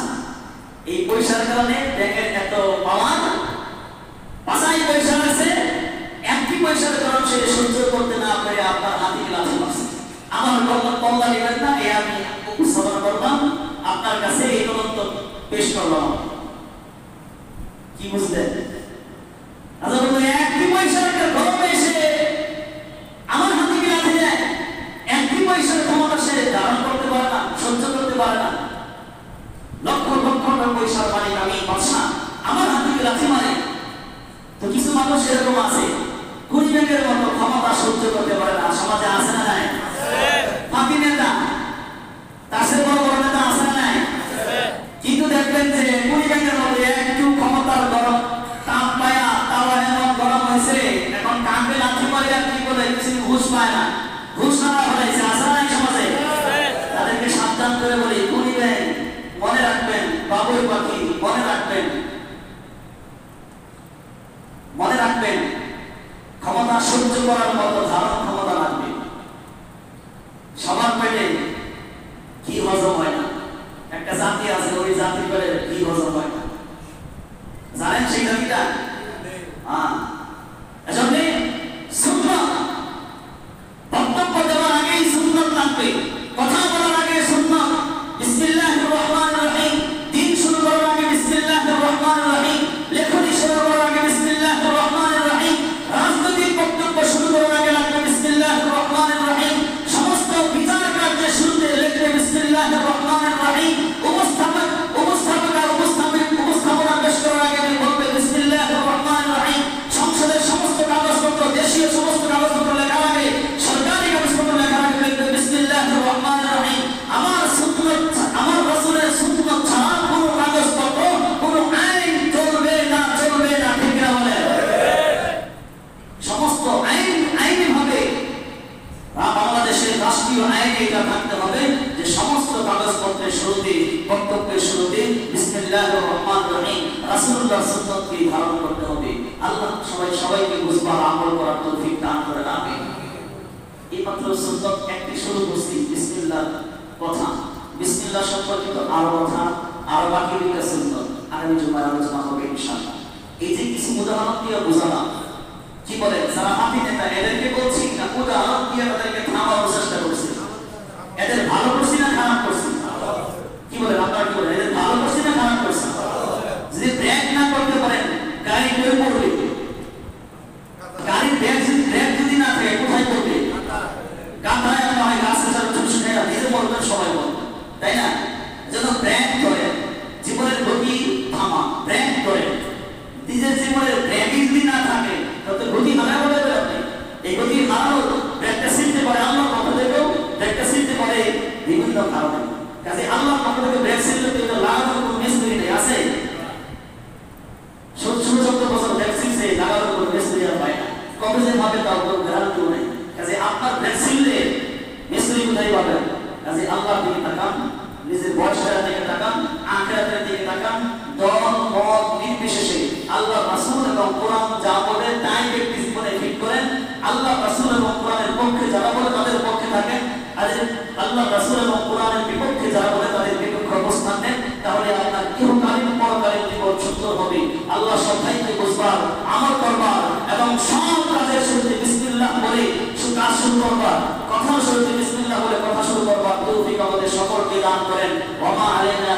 এই পয়সার কারণে ব্যাংকের এত পাওয়ার, বাসায় পয়সা আছে, একটি পয়সার কারণ সে সহ্য করতে না পারে আপনার হাতিকে লাথি মারছে। আমার কল্লা নেবেন না, এ আমি উপস্থাপন করলাম আপনার কাছে, এই তদন্ত পেশ করলাম। কি বুঝলেন? একটি পয়সার গরমে এসে আমার হাতিকে লাথি দেয়, একটি পয়সার ক্ষমতা সে ধারণ করতে পারে না, সহ্য করতে পারে না। লক্ষ লক্ষ পয়সার মালিক আমি, বাদশা, আমার হাতিকে লাথি মারে। তো কিছু মানুষ এরকম আছে, কুড়ি ব্যাংকের মতো ক্ষমতা সহ্য করতে পারে না। সমাজে আছে না নাই? ফাঁকি নেতা, তার সে বড় বড় নেতা আছে না নাই? কিন্তু দেখবেন যে কুড়ি ব্যাংকের মধ্যে একটু ক্ষমতার গরম তাপ পায়া, তাওয়া এমন গরম হয়েছে, এখন কাঁপে লাথি মারে আর কি বলে, কিছু ঘুষ পায় না, ঘুষ না হয়েছে, আছে না এই সমাজে? তাদেরকে সাবধান করে বলি, কুড়ি ব্যাংক মনে রাখবেন, বাবুই পাখি মনে রাখবেন, মনে রাখবেন, ক্ষমতা সহ্য করার মতো ধারণ ক্ষমতা লাগবে। সবার পেটে কি হজম হয় না, একটা জাতি আছে, ওই জাতির পেটে কি হজম হয় না, জানেন সেই জাতিটা? এজন্য সুন্নাত, বক্তব্য দেওয়ার আগেই সুন্নাত লাগবে, কথা বলার আগে সুন্নাত। বিসমিল্লাহির রহমানির রহিম, দিন বিসমিল্লাহির রহমানির রহিম রাসূলুল্লাহ সুন্নাতকে ধারণ করতে হবে। আল্লাহ সবাইকে বুঝবার আমল করার তৌফিক দান করেন, আমিন। এই মাত্র সুন্নাত একটি শুরু করছি, বিসমিল্লাহ কথা, বিসমিল্লাহ সম্পর্কিত আরো কথা, আরো বাকি দুইটা সুন্নাত আগামী জুমায় আলোচনা হবে ইনশাআল্লাহ। এই যে কিছু উদাহরণ দিয়ে বোঝালাম, কি বলেন যারা হাতি নেতা এদেরকে বলছি না উদাহরণ দিয়ে তাদেরকে থামানোর চেষ্টা করছি? এদের ভালো করছি না খারাপ করছি? কি বলেন আপনারা, কি বলেন এদের ভালো করছি না খারাপ করছি? যদি ব্রেক না করতে পারেন গাড়ি কই পড়বে? গাড়ির ব্রেক যদি না থাকে কোথায় পড়বে? কাঁথায় নয়, গাছে ছাড়া চুষ খায় নিজে বলবেন, সবাই বলবেন, তাই না? যেন ব্রেক করে জীবনের গতি থামা, ব্রেক করে নিজের জীবনের ব্রেকই যদি না থাকে তাহলে গতি হারায় বলে আপনি। এই গতি হারানো ব্রেকটা শিখতে পারে আল্লাহর পক্ষ থেকেও, ব্রেকটা শিখতে পারে বিভিন্ন কারণে। কাজে আল্লাহর পক্ষ থেকে ব্রেক শিখলে তো এটা লাগানোর কোনো মিস্ত্রি নেই, আছে? 70 বছর ব্রেক শিখছে, লাগানোর কোনো মিস্ত্রি আর পায় না, কবে যে ভাবে তার কোনো গ্যারান্টিও নেই। কাজে আপনার ব্রেক শিখলে মিস্ত্রি কোথায় পাবেন? কাজে আল্লাহর দিকে তাকান, নিজের বয়সের দিকে তাকান, আখিরাতের দিকে তাকান, দল মত নির্বিশেষে আল্লাহ রাসূল এবং কোরআন যা বলে তাই ব্যক্তি জীবনে ফিট করেন। আল্লাহ রাসূল এবং কোরআনের পক্ষে যারা বলে তাদের পক্ষে থাকেন, আর আল্লাহ রাসূল এবং কোরআনের বিপক্ষে যারা বলে তাদের বিপক্ষে অবস্থান নেন। তাহলে আপনার ইহকালীন পরকালীন জীবন সুন্দর হবে। আল্লাহ সবাইকে বুঝবার, আমল করবার এবং সব কাজের শুরুতে বিসমিল্লাহ বলে কাজ শুরু করবার, কথা শুরুতে বিসমিল্লাহ বলে কথা শুরু করবার তৌফিক আমাদের সকলকে দান করেন। ওয়া মা আলাইনা